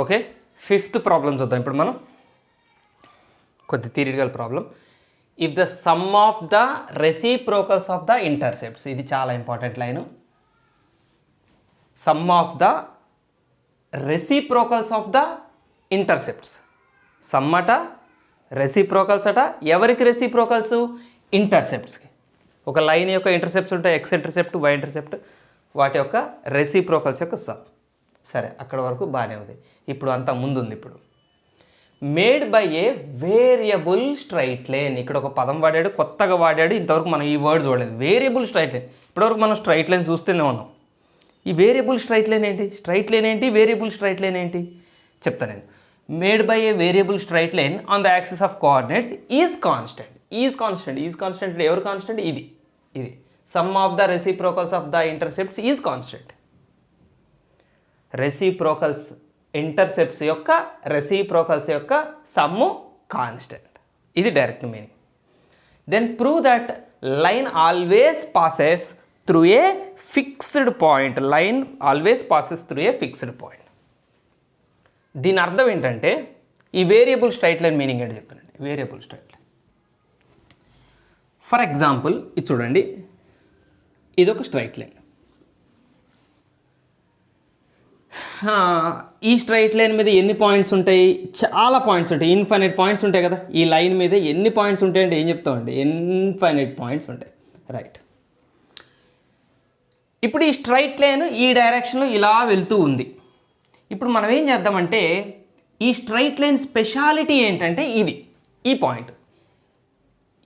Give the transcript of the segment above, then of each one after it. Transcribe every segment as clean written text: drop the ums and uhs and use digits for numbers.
Okay, fifth problem చూద్దాం ఇప్పుడు మనం. కొద్ది theoretical problem. If the sum of the reciprocals of the intercepts, ఇది చాలా important line. Some of the reciprocals of the intercepts. Some అట, reciprocals అట. ఎవరికి రెసిప్రోకల్స్? ఇంటర్సెప్ట్స్కి. ఒక లైన్ యొక్క ఇంటర్సెప్ట్స్ ఉంటాయి, ఎక్స్ ఇంటర్సెప్ట్, వై ఇంటర్సెప్ట్, వాటి యొక్క రెసిప్రోకల్స్ యొక్క సమ్. సరే, అక్కడ వరకు బాగానే ఉంది. ఇప్పుడు అంతా ముందు ఉంది. ఇప్పుడు made by a variable straight line. ఇక్కడ ఒక పదం వాడాడు, కొత్తగా వాడాడు. ఇంతవరకు మనం ఈ వర్డ్ చూడలేదు. Variable straight line. ఇప్పటివరకు మనం స్ట్రైట్ లైన్ చూస్తూనే ఉన్నాం. ఈ వేరియబుల్ స్ట్రైట్ లైన్ ఏంటి? స్ట్రైట్ లైన్ ఏంటి? వేరియబుల్ స్ట్రైట్ లైన్ ఏంటి చెప్తాను నేను. Made by a variable straight line on the axis of coordinates is constant. Is constant. Is constant ఎవరు కాన్స్టెంట్? ఇది. Sum of the reciprocals of the intercepts is constant. Reciprocals, intercepts యొక్క reciprocals యొక్క sum constant. ఇది direct meaning. Then prove that line always passes through a fixed point. Line always passes through a fixed point. దీని అర్థం ఏంటంటే, ఈ variable straight line meaning ఏంటి చెప్తానండి. Variable straight line, for example ఇది చూడండి, ఇది ఒక స్ట్రైట్ లైన్. ఈ స్ట్రైట్ లైన్ మీద ఎన్ని పాయింట్స్ ఉంటాయి? చాలా పాయింట్స్ ఉంటాయి. ఇన్ఫైనైట్ పాయింట్స్ ఉంటాయి కదా. ఈ లైన్ మీద ఎన్ని పాయింట్స్ ఉంటాయంటే ఏం చెప్తామండి? ఇన్ఫైనైట్ పాయింట్స్ ఉంటాయి. రైట్. ఇప్పుడు ఈ స్ట్రైట్ లైన్ ఈ డైరెక్షన్లో ఇలా వెళ్తూ ఉంది. ఇప్పుడు మనం ఏం చేద్దామంటే, ఈ స్ట్రైట్ లైన్ స్పెషాలిటీ ఏంటంటే ఇది, ఈ పాయింట్.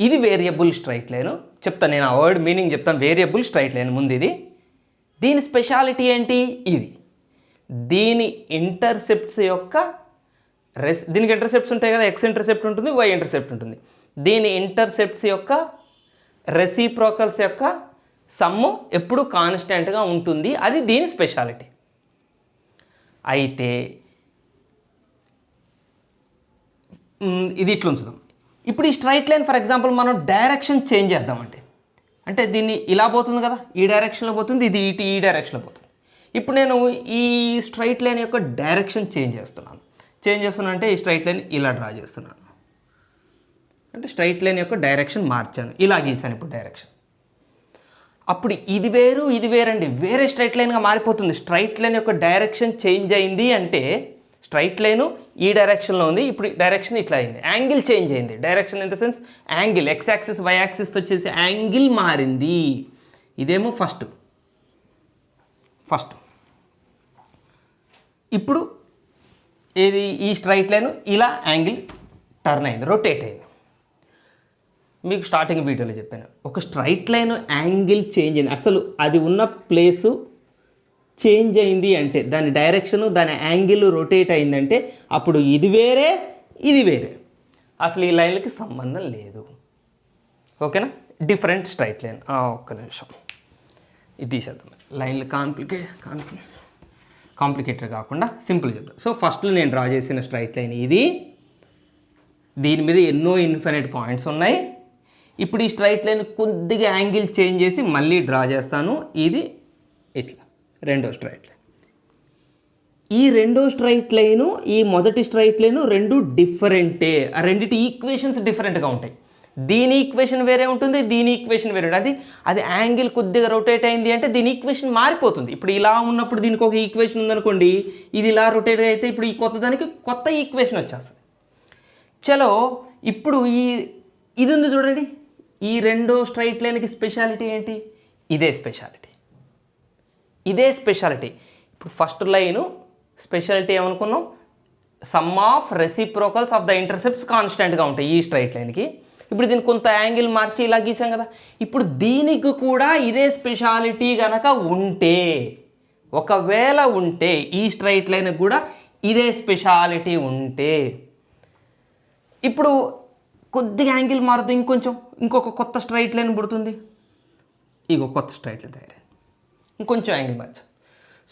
ఇది వేరియబుల్ స్ట్రైట్ లైన్. చెప్తాను నేను, ఆ వర్డ్ మీనింగ్ చెప్తాను. వేరియబుల్ స్ట్రైట్ లైన్ ముందు ఇది. దీని స్పెషాలిటీ ఏంటి? ఇది. దీని ఇంటర్సెప్ట్స్ యొక్క దీనికి ఇంటర్సెప్ట్స్ ఉంటాయి కదా. ఎక్స్ ఇంటర్సెప్ట్ ఉంటుంది, వై ఇంటర్సెప్ట్ ఉంటుంది. దీని ఇంటర్సెప్ట్స్ యొక్క రెసిప్రోకల్స్ యొక్క సమ్ము ఎప్పుడు కాన్స్టెంట్గా ఉంటుంది. అది దీని స్పెషాలిటీ. అయితే ఇది ఇట్లా ఉంచుదాం. ఇప్పుడు ఈ స్ట్రైట్ లైన్ ఫర్ ఎగ్జాంపుల్ మనం డైరెక్షన్ చేంజ్ చేద్దామంటే, అంటే దీన్ని ఇలా పోతుంది కదా, ఈ డైరెక్షన్లో పోతుంది, ఇది ఇటు ఈ డైరెక్షన్లో పోతుంది. ఇప్పుడు నేను ఈ స్ట్రైట్ లైన్ యొక్క డైరెక్షన్ చేంజ్ చేస్తున్నాను. అంటే ఈ స్ట్రైట్ లైన్ ఇలా డ్రా చేస్తున్నాను. అంటే స్ట్రైట్ లైన్ యొక్క డైరెక్షన్ మార్చాను, ఇలా గీసాను ఇప్పుడు డైరెక్షన్. అప్పుడు ఇది వేరు, ఇది వేరండి, వేరే స్ట్రైట్ లైన్గా మారిపోతుంది. స్ట్రైట్ లైన్ యొక్క డైరెక్షన్ చేంజ్ అయింది అంటే, స్ట్రైట్ లైను ఈ డైరెక్షన్లో ఉంది, ఇప్పుడు డైరెక్షన్ ఇట్లా అయింది. యాంగిల్ చేంజ్ అయింది. Direction in the sense angle, x axis y యాక్సిస్తో వచ్చేసి యాంగిల్ మారింది. ఇదేమో ఫస్ట్. ఇప్పుడు ఇది ఈ స్ట్రైట్ లైన్ ఇలా యాంగిల్ టర్న్ అయింది, రొటేట్ అయింది. మీకు స్టార్టింగ్ వీడియోలో చెప్పాను, ఒక స్ట్రైట్ లైన్ యాంగిల్ చేంజ్ అయింది, అసలు అది ఉన్న ప్లేసు చేంజ్ అయింది అంటే, దాని డైరెక్షను, దాని యాంగిల్ రొటేట్ అయిందంటే అప్పుడు ఇది వేరే, ఇది వేరే, అసలు ఈ లైన్లకి సంబంధం లేదు. ఓకేనా? Different straight line. ఒక్క నిమిషం, ఇది తీసేద్దాం. లైన్లు కాంప్లికేటెడ్ కాకుండా సింపుల్ చెప్తాను. సో ఫస్ట్లో నేను డ్రా చేసిన స్ట్రైట్ లైన్ ఇది. దీని మీద ఎన్నో ఇన్ఫినిట్ పాయింట్స్ ఉన్నాయి. ఇప్పుడు ఈ స్ట్రైట్ లైన్ కొద్దిగా యాంగిల్ చేంజ్ చేసి మళ్ళీ డ్రా చేస్తాను. ఇది ఇట్లా రెండో స్ట్రైట్ లైన్. ఈ రెండో స్ట్రైట్ లైను, ఈ మొదటి స్ట్రైట్ లైను రెండు డిఫరెంటే. ఆ రెండింటి ఈక్వేషన్స్ డిఫరెంట్గా ఉంటాయి. దీని ఈక్వేషన్ వేరే ఉంటుంది, దీని ఈక్వేషన్ వేరే ఉంటుంది. అది యాంగిల్ కొద్దిగా రొటేట్ అయింది అంటే దీని ఈక్వేషన్ మారిపోతుంది. ఇప్పుడు ఇలా ఉన్నప్పుడు దీనికి ఒక ఈక్వేషన్ ఉందనుకోండి, ఇది ఇలా రొటేట్ అయితే ఇప్పుడు ఈ కొత్త దానికి కొత్త ఈక్వేషన్ వచ్చేస్తుంది. చలో, ఇప్పుడు ఇది ఉంది చూడండి, ఈ రెండో స్ట్రైట్ లైన్కి స్పెషాలిటీ ఏంటి? ఇదే స్పెషాలిటీ. ఇప్పుడు ఫస్ట్ లైను స్పెషాలిటీ ఏమనుకున్నాం? Sum of reciprocals of the intercepts కాన్స్టెంట్గా ఉంటాయి ఈ స్ట్రైట్ లైన్కి. ఇప్పుడు దీనికి కొంత యాంగిల్ మార్చి ఇలా గీసాం కదా. ఇప్పుడు దీనికి కూడా ఇదే స్పెషాలిటీ కనుక ఉంటే, ఒకవేళ ఉంటే, ఈ స్ట్రైట్ లైన్కి కూడా ఇదే స్పెషాలిటీ ఉంటే, ఇప్పుడు కొద్దిగా యాంగిల్ మారుతుంది, ఇంకొక కొత్త స్ట్రైట్ లైన్ పుడుతుంది. కొత్త స్ట్రైట్ లైన్ తయారైంది, ఇంకొంచెం యాంగిల్ మార్చు.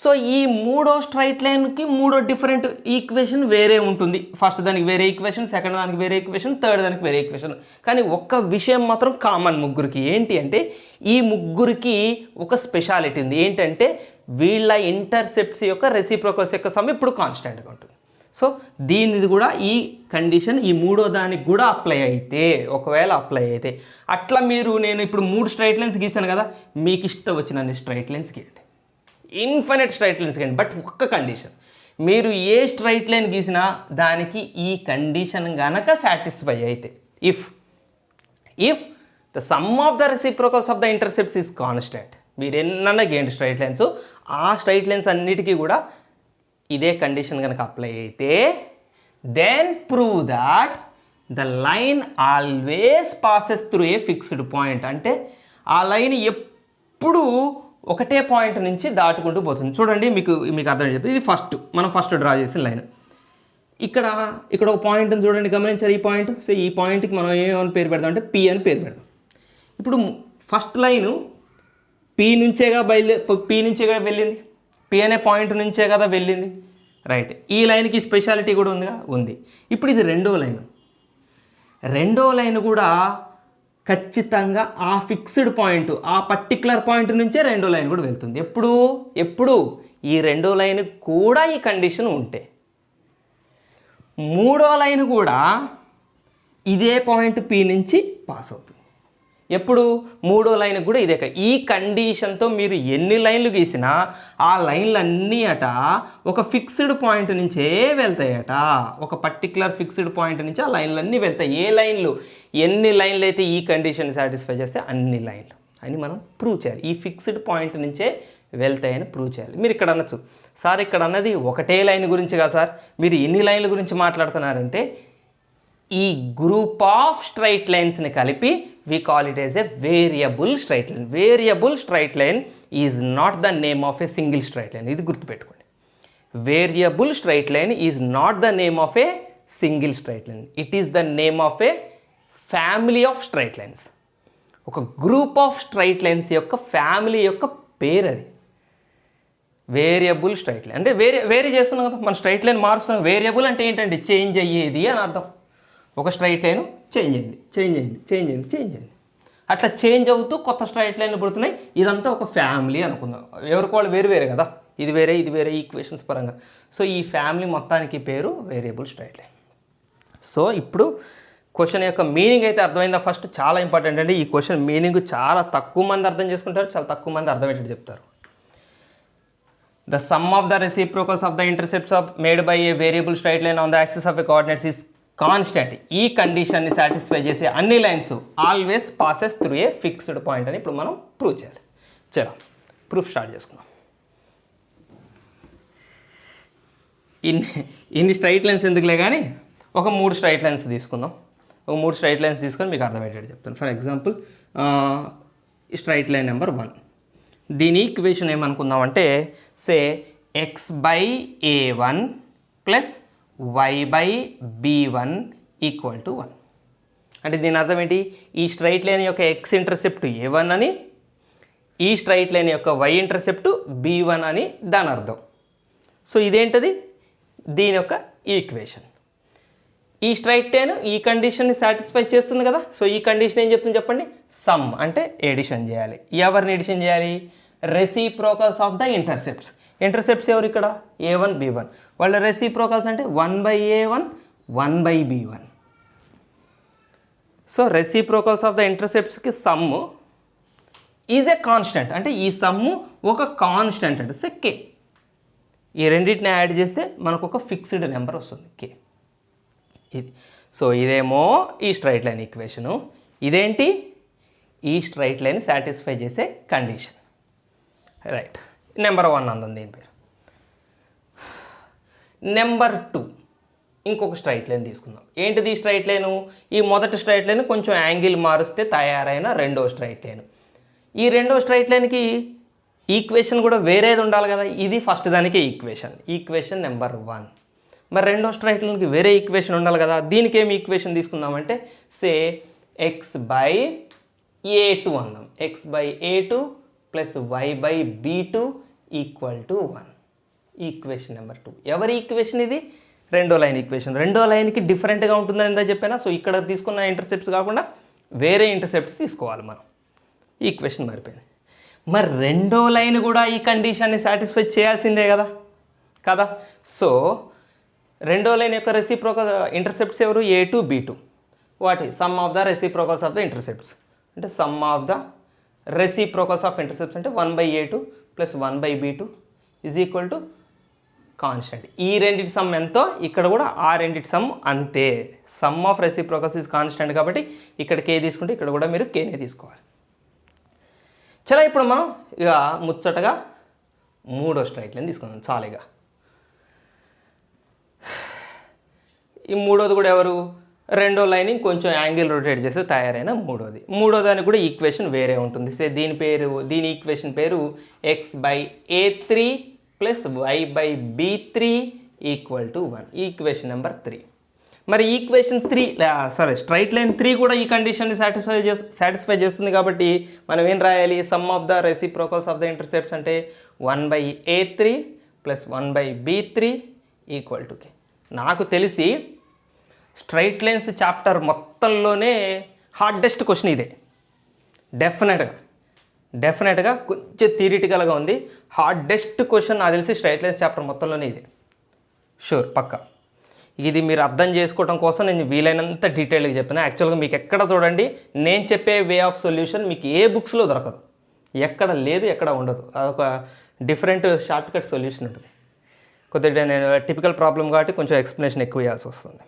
సో ఈ మూడో స్ట్రైట్ లైన్కి మూడో డిఫరెంట్ ఈక్వేషన్ వేరే ఉంటుంది. ఫస్ట్ దానికి వేరే ఈక్వేషన్, సెకండ్ దానికి వేరే ఈక్వేషన్, థర్డ్ దానికి వేరే ఈక్వేషన్. కానీ ఒక్క విషయం మాత్రం కామన్ ముగ్గురికి. ఏంటి అంటే, ఈ ముగ్గురికి ఒక స్పెషాలిటీ ఉంది. ఏంటంటే వీళ్ళ ఇంటర్సెప్ట్స్ యొక్క రెసిప్రోకల్స్ యొక్క సమ్ ఇప్పుడు కాన్స్టెంట్గా ఉంటుంది. సో దీనిది కూడా ఈ కండిషన్ ఈ మూడో దానికి కూడా అప్లై అయితే, ఒకవేళ అప్లై అయితే అట్లా నేను ఇప్పుడు 3 స్ట్రైట్ లైన్స్ గీసాను కదా, మీకు ఇష్టం వచ్చిన స్ట్రైట్ లైన్స్ గీయండి, ఇన్ఫినిట్ స్ట్రైట్ లైన్స్ గీయండి. బట్ ఒక్క కండిషన్, మీరు ఏ స్ట్రైట్ లైన్ గీసినా దానికి ఈ కండిషన్ గనక సాటిస్ఫై అయితే, if the sum of the reciprocals of the intercepts is constant, మీరు ఎన్నన్నా గీయండి స్ట్రైట్ లైన్స్, ఆ స్ట్రైట్ లైన్స్ అన్నిటికీ కూడా ఇదే కండిషన్ కనుక అప్లై అయితే, then prove that the line always passes through a fixed point. అంటే ఆ లైన్ ఎప్పుడూ ఒకటే పాయింట్ నుంచి దాటుకుంటూ పోతుంది. చూడండి, మీకు అర్థం చెప్తుంది. ఇది మనం ఫస్ట్ డ్రా చేసిన లైన్. ఇక్కడ ఒక పాయింట్ చూడండి, గమనించారు ఈ పాయింట్. సో ఈ పాయింట్కి మనం ఏమని పేరు పెడదాం అంటే పి అని పేరు పెడదాం. ఇప్పుడు ఫస్ట్ లైను పి నుంచేగా వెళ్ళింది, పి అనే పాయింట్ నుంచే కదా వెళ్ళింది, రైట్. ఈ లైన్కి స్పెషాలిటీ కూడా ఉంది. ఇప్పుడు ఇది రెండో లైన్ కూడా ఖచ్చితంగా ఆ ఫిక్స్డ్ పాయింట్, ఆ పర్టికులర్ పాయింట్ నుంచే రెండో లైన్ కూడా వెళ్తుంది. ఎప్పుడు ఈ రెండో లైన్ కూడా ఈ కండిషన్ ఉంటే, మూడో లైన్ కూడా ఇదే పాయింట్ పి నుంచి పాస్ అవుతుంది. ఎప్పుడు మూడో లైన్ కూడా ఇదే. ఈ కండిషన్తో మీరు ఎన్ని లైన్లు గీసినా ఆ లైన్లన్నీ ఒక ఫిక్స్డ్ పాయింట్ నుంచే వెళ్తాయట, ఒక పర్టికులర్ ఫిక్స్డ్ పాయింట్ నుంచి ఆ లైన్లన్నీ వెళ్తాయి. ఎన్ని లైన్లు అయితే ఈ కండిషన్ సాటిస్ఫై చేస్తే అన్ని లైన్లు అని మనం ప్రూవ్ చేయాలి. ఈ ఫిక్స్డ్ పాయింట్ నుంచే వెళ్తాయని ప్రూవ్ చేయాలి. మీరు ఇక్కడ అనొచ్చు, సార్ ఇక్కడ అన్నది ఒకటే లైన్ గురించి కదా సార్, మీరు ఎన్ని లైన్ల గురించి మాట్లాడుతున్నారంటే, ఈ గ్రూప్ ఆఫ్ స్ట్రైట్ లైన్స్ని కలిపి we call it as a variable straight line. Variable straight line is not the name of a single straight line. ఇది గుర్తుపెట్టుకోండి. Variable straight line is not the name of a single straight line. It is the name of a family of straight lines. ఒక group of straight lines యొక్క family యొక్క పేరు అది. Variable straight line అంటే వేరే చేస్తున్నాం కదా, మన స్ట్రైట్ లైన్ మారుస్తున్నాం. వేరియబుల్ అంటే ఏంటంటే చేంజ్ అయ్యేది అని అర్థం. ఒక స్ట్రైట్ లైన్ చేంజ్ అయింది, అట్లా చేంజ్ అవుతూ కొత్త స్ట్రైట్ లైన్లు పుడుతున్నాయి. ఇదంతా ఒక ఫ్యామిలీ అనుకుందాం. ఎవరికి వాళ్ళు వేరు కదా, ఇది వేరే ఈక్వేషన్స్ పరంగా. సో ఈ ఫ్యామిలీ మొత్తానికి పేరు వేరియబుల్ స్ట్రైట్ లైన్. సో ఇప్పుడు క్వశ్చన్ యొక్క మీనింగ్ అయితే అర్థమైందా? ఫస్ట్ చాలా ఇంపార్టెంట్ అండి. ఈ క్వశ్చన్ మీనింగ్ చాలా తక్కువ మంది అర్థం చేసుకుంటారు, చాలా తక్కువ మంది అర్థమయ్యేటట్టు చెప్తారు. The sum of the reciprocals of the intercepts made by a variable straight line on the axis of a coordinates is constant. ఈ కండిషన్ని సాటిస్ఫై చేసే అన్ని lines always passes through a fixed point అని ఇప్పుడు మనం ప్రూవ్ చేయాలి. చలో proof start చేసుకుందాం. ఇన్ని స్ట్రైట్ లైన్స్ ఎందుకులే కానీ ఒక 3 స్ట్రైట్ లైన్స్ తీసుకుందాం. ఒక 3 స్ట్రైట్ లైన్స్ తీసుకొని మీకు అర్థమయ్యేటట్టు చెప్తాను. For example straight line number 1, దీని ఈక్వేషన్ ఏమనుకుందామంటే say x/a1 plus y/b1 equal to 1. అంటే దీని అర్థం ఏంటి? ఈ స్ట్రైట్ లైన్ యొక్క x ఇంటర్సెప్ట్ a1 అని, ఈ స్ట్రైట్ లైన్ యొక్క y ఇంటర్సెప్ట్ b1 అని దాని అర్థం. సో ఇదేంటది? దీని యొక్క ఈక్వేషన్. ఈ స్ట్రైట్ లైన్ ఈ కండిషన్ని సాటిస్ఫై చేస్తుంది కదా. సో ఈ కండిషన్ ఏం చెప్తుంది చెప్పండి? సమ్ అంటే ఎడిషన్ చేయాలి. ఎవరిని ఎడిషన్ చేయాలి? Reciprocals of the intercepts. Intercepts ఎవరు ఇక్కడ? a1 b1. వాళ్ళ రెసిప్రోకల్స్ అంటే 1/a1 1/b1. So reciprocals of the ఇంటర్సెప్ట్స్కి సమ్ ఈజ్ ఏ కాన్స్టెంట్. అంటే ఈ సమ్ ఒక కాన్స్టెంట్ అంటే సే కే. ఈ రెండింటిని యాడ్ చేస్తే మనకు ఒక ఫిక్స్డ్ నెంబర్ వస్తుంది కే. ఇది. సో ఇదేమో ఈ స్ట్రైట్ లైన్ ఈక్వేషను. ఇదేంటి? ఈ స్ట్రైట్ లైన్ సాటిస్ఫై చేసే కండిషన్. రైట్. నెంబర్ 1 అందాం దీని పేరు. నెంబర్ 2 ఇంకొక స్ట్రైట్ లైన్ తీసుకుందాం. ఏంటిది స్ట్రైట్ లైను? ఈ మొదటి స్ట్రైట్ లైన్ కొంచెం యాంగిల్ మారుస్తే తయారైన రెండో స్ట్రైట్ లైన్. ఈ రెండో స్ట్రైట్ లైన్కి ఈక్వేషన్ కూడా వేరేది ఉండాలి కదా. ఇది ఫస్ట్ దానికి ఈక్వేషన్ నెంబర్ 1. మరి రెండో స్ట్రైట్ లైన్కి వేరే ఈక్వేషన్ ఉండాలి కదా. దీనికి ఏమి ఈక్వేషన్ తీసుకుందామంటే సే x/a2 అందాం. x/a2 plus y/b2 equal to 1. Equation number 2. ఎవరి ఈక్వేషన్ ఇది? రెండో లైన్ ఈక్వేషన్. రెండో లైన్కి డిఫరెంట్గా ఉంటుందని ఎంత చెప్పానా. సో ఇక్కడ తీసుకున్న ఇంటర్సెప్ట్స్ కాకుండా వేరే ఇంటర్సెప్ట్స్ తీసుకోవాలి మనం. ఈక్వేషన్ మారిపోయింది. మరి రెండో లైన్ కూడా ఈ కండిషన్ని సాటిస్ఫై చేయాల్సిందే కదా. సో రెండో లైన్ యొక్క రెసిప్రోకల్ ఇంటర్సెప్ట్స్ ఎవరు? A2 B2. వాటి sum of the reciprocals of the intercepts అంటే sum of the reciprocals of intercepts అంటే 1/A2 + 1/B2 is equal to constant. ఈ రెండింటి సమ్ ఎంతో ఇక్కడ కూడా ఆ రెండింటి సమ్ అంతే. Some of reciprocals is constant కాబట్టి ఇక్కడ K తీసుకుంటే ఇక్కడ కూడా మీరు Kనే తీసుకోవాలి. చలో ఇప్పుడు మనం ఇక ముచ్చటగా మూడో స్ట్రైట్ లైన్ తీసుకుందాం చాలుగా. ఈ మూడోది కూడా ఎవరు? రెండో లైన్ కొంచెం యాంగిల్ రొటేట్ చేస్తే తయారైన మూడో దానికి కూడా ఈక్వేషన్ వేరే ఉంటుంది. సే దీని ఈక్వేషన్ పేరు x/A3 + y/B3 = 1. Equation number 3. మరి ఈక్వేషన్ 3 స్ట్రైట్ లైన్ 3 కూడా ఈ కండిషన్ని సాటిస్ఫై చేస్తుంది కాబట్టి మనం ఏం రాయాలి? Sum of the reciprocals of the intercepts అంటే 1/A3 + 1/B3 = K. నాకు తెలిసి స్ట్రైట్ లైన్స్ చాప్టర్ మొత్తంలోనే హార్డెస్ట్ క్వశ్చన్ ఇదే. డెఫినెట్గా కొంచెం థియరిటికల్గా ఉంది. హార్డెస్ట్ క్వశ్చన్ నాకు తెలిసి స్ట్రైట్ లైన్స్ చాప్టర్ మొత్తంలోనే ఇదే. షూర్ పక్కా. ఇది మీరు అర్థం చేసుకోవడం కోసం నేను వీలైనంత డీటెయిల్గా చెప్పిన. యాక్చువల్గా మీకు ఎక్కడ చూడండి నేను చెప్పే వే ఆఫ్ సొల్యూషన్ మీకు ఏ బుక్స్లో దొరకదు, ఎక్కడ లేదు, ఎక్కడ ఉండదు. అదొక డిఫరెంట్ షార్ట్ కట్ సొల్యూషన్ ఉంటుంది. కొద్దిగా నేను టిపికల్ ప్రాబ్లం కాబట్టి కొంచెం ఎక్స్ప్లెనేషన్ ఎక్కువ ఇవ్వాల్సి వస్తుంది.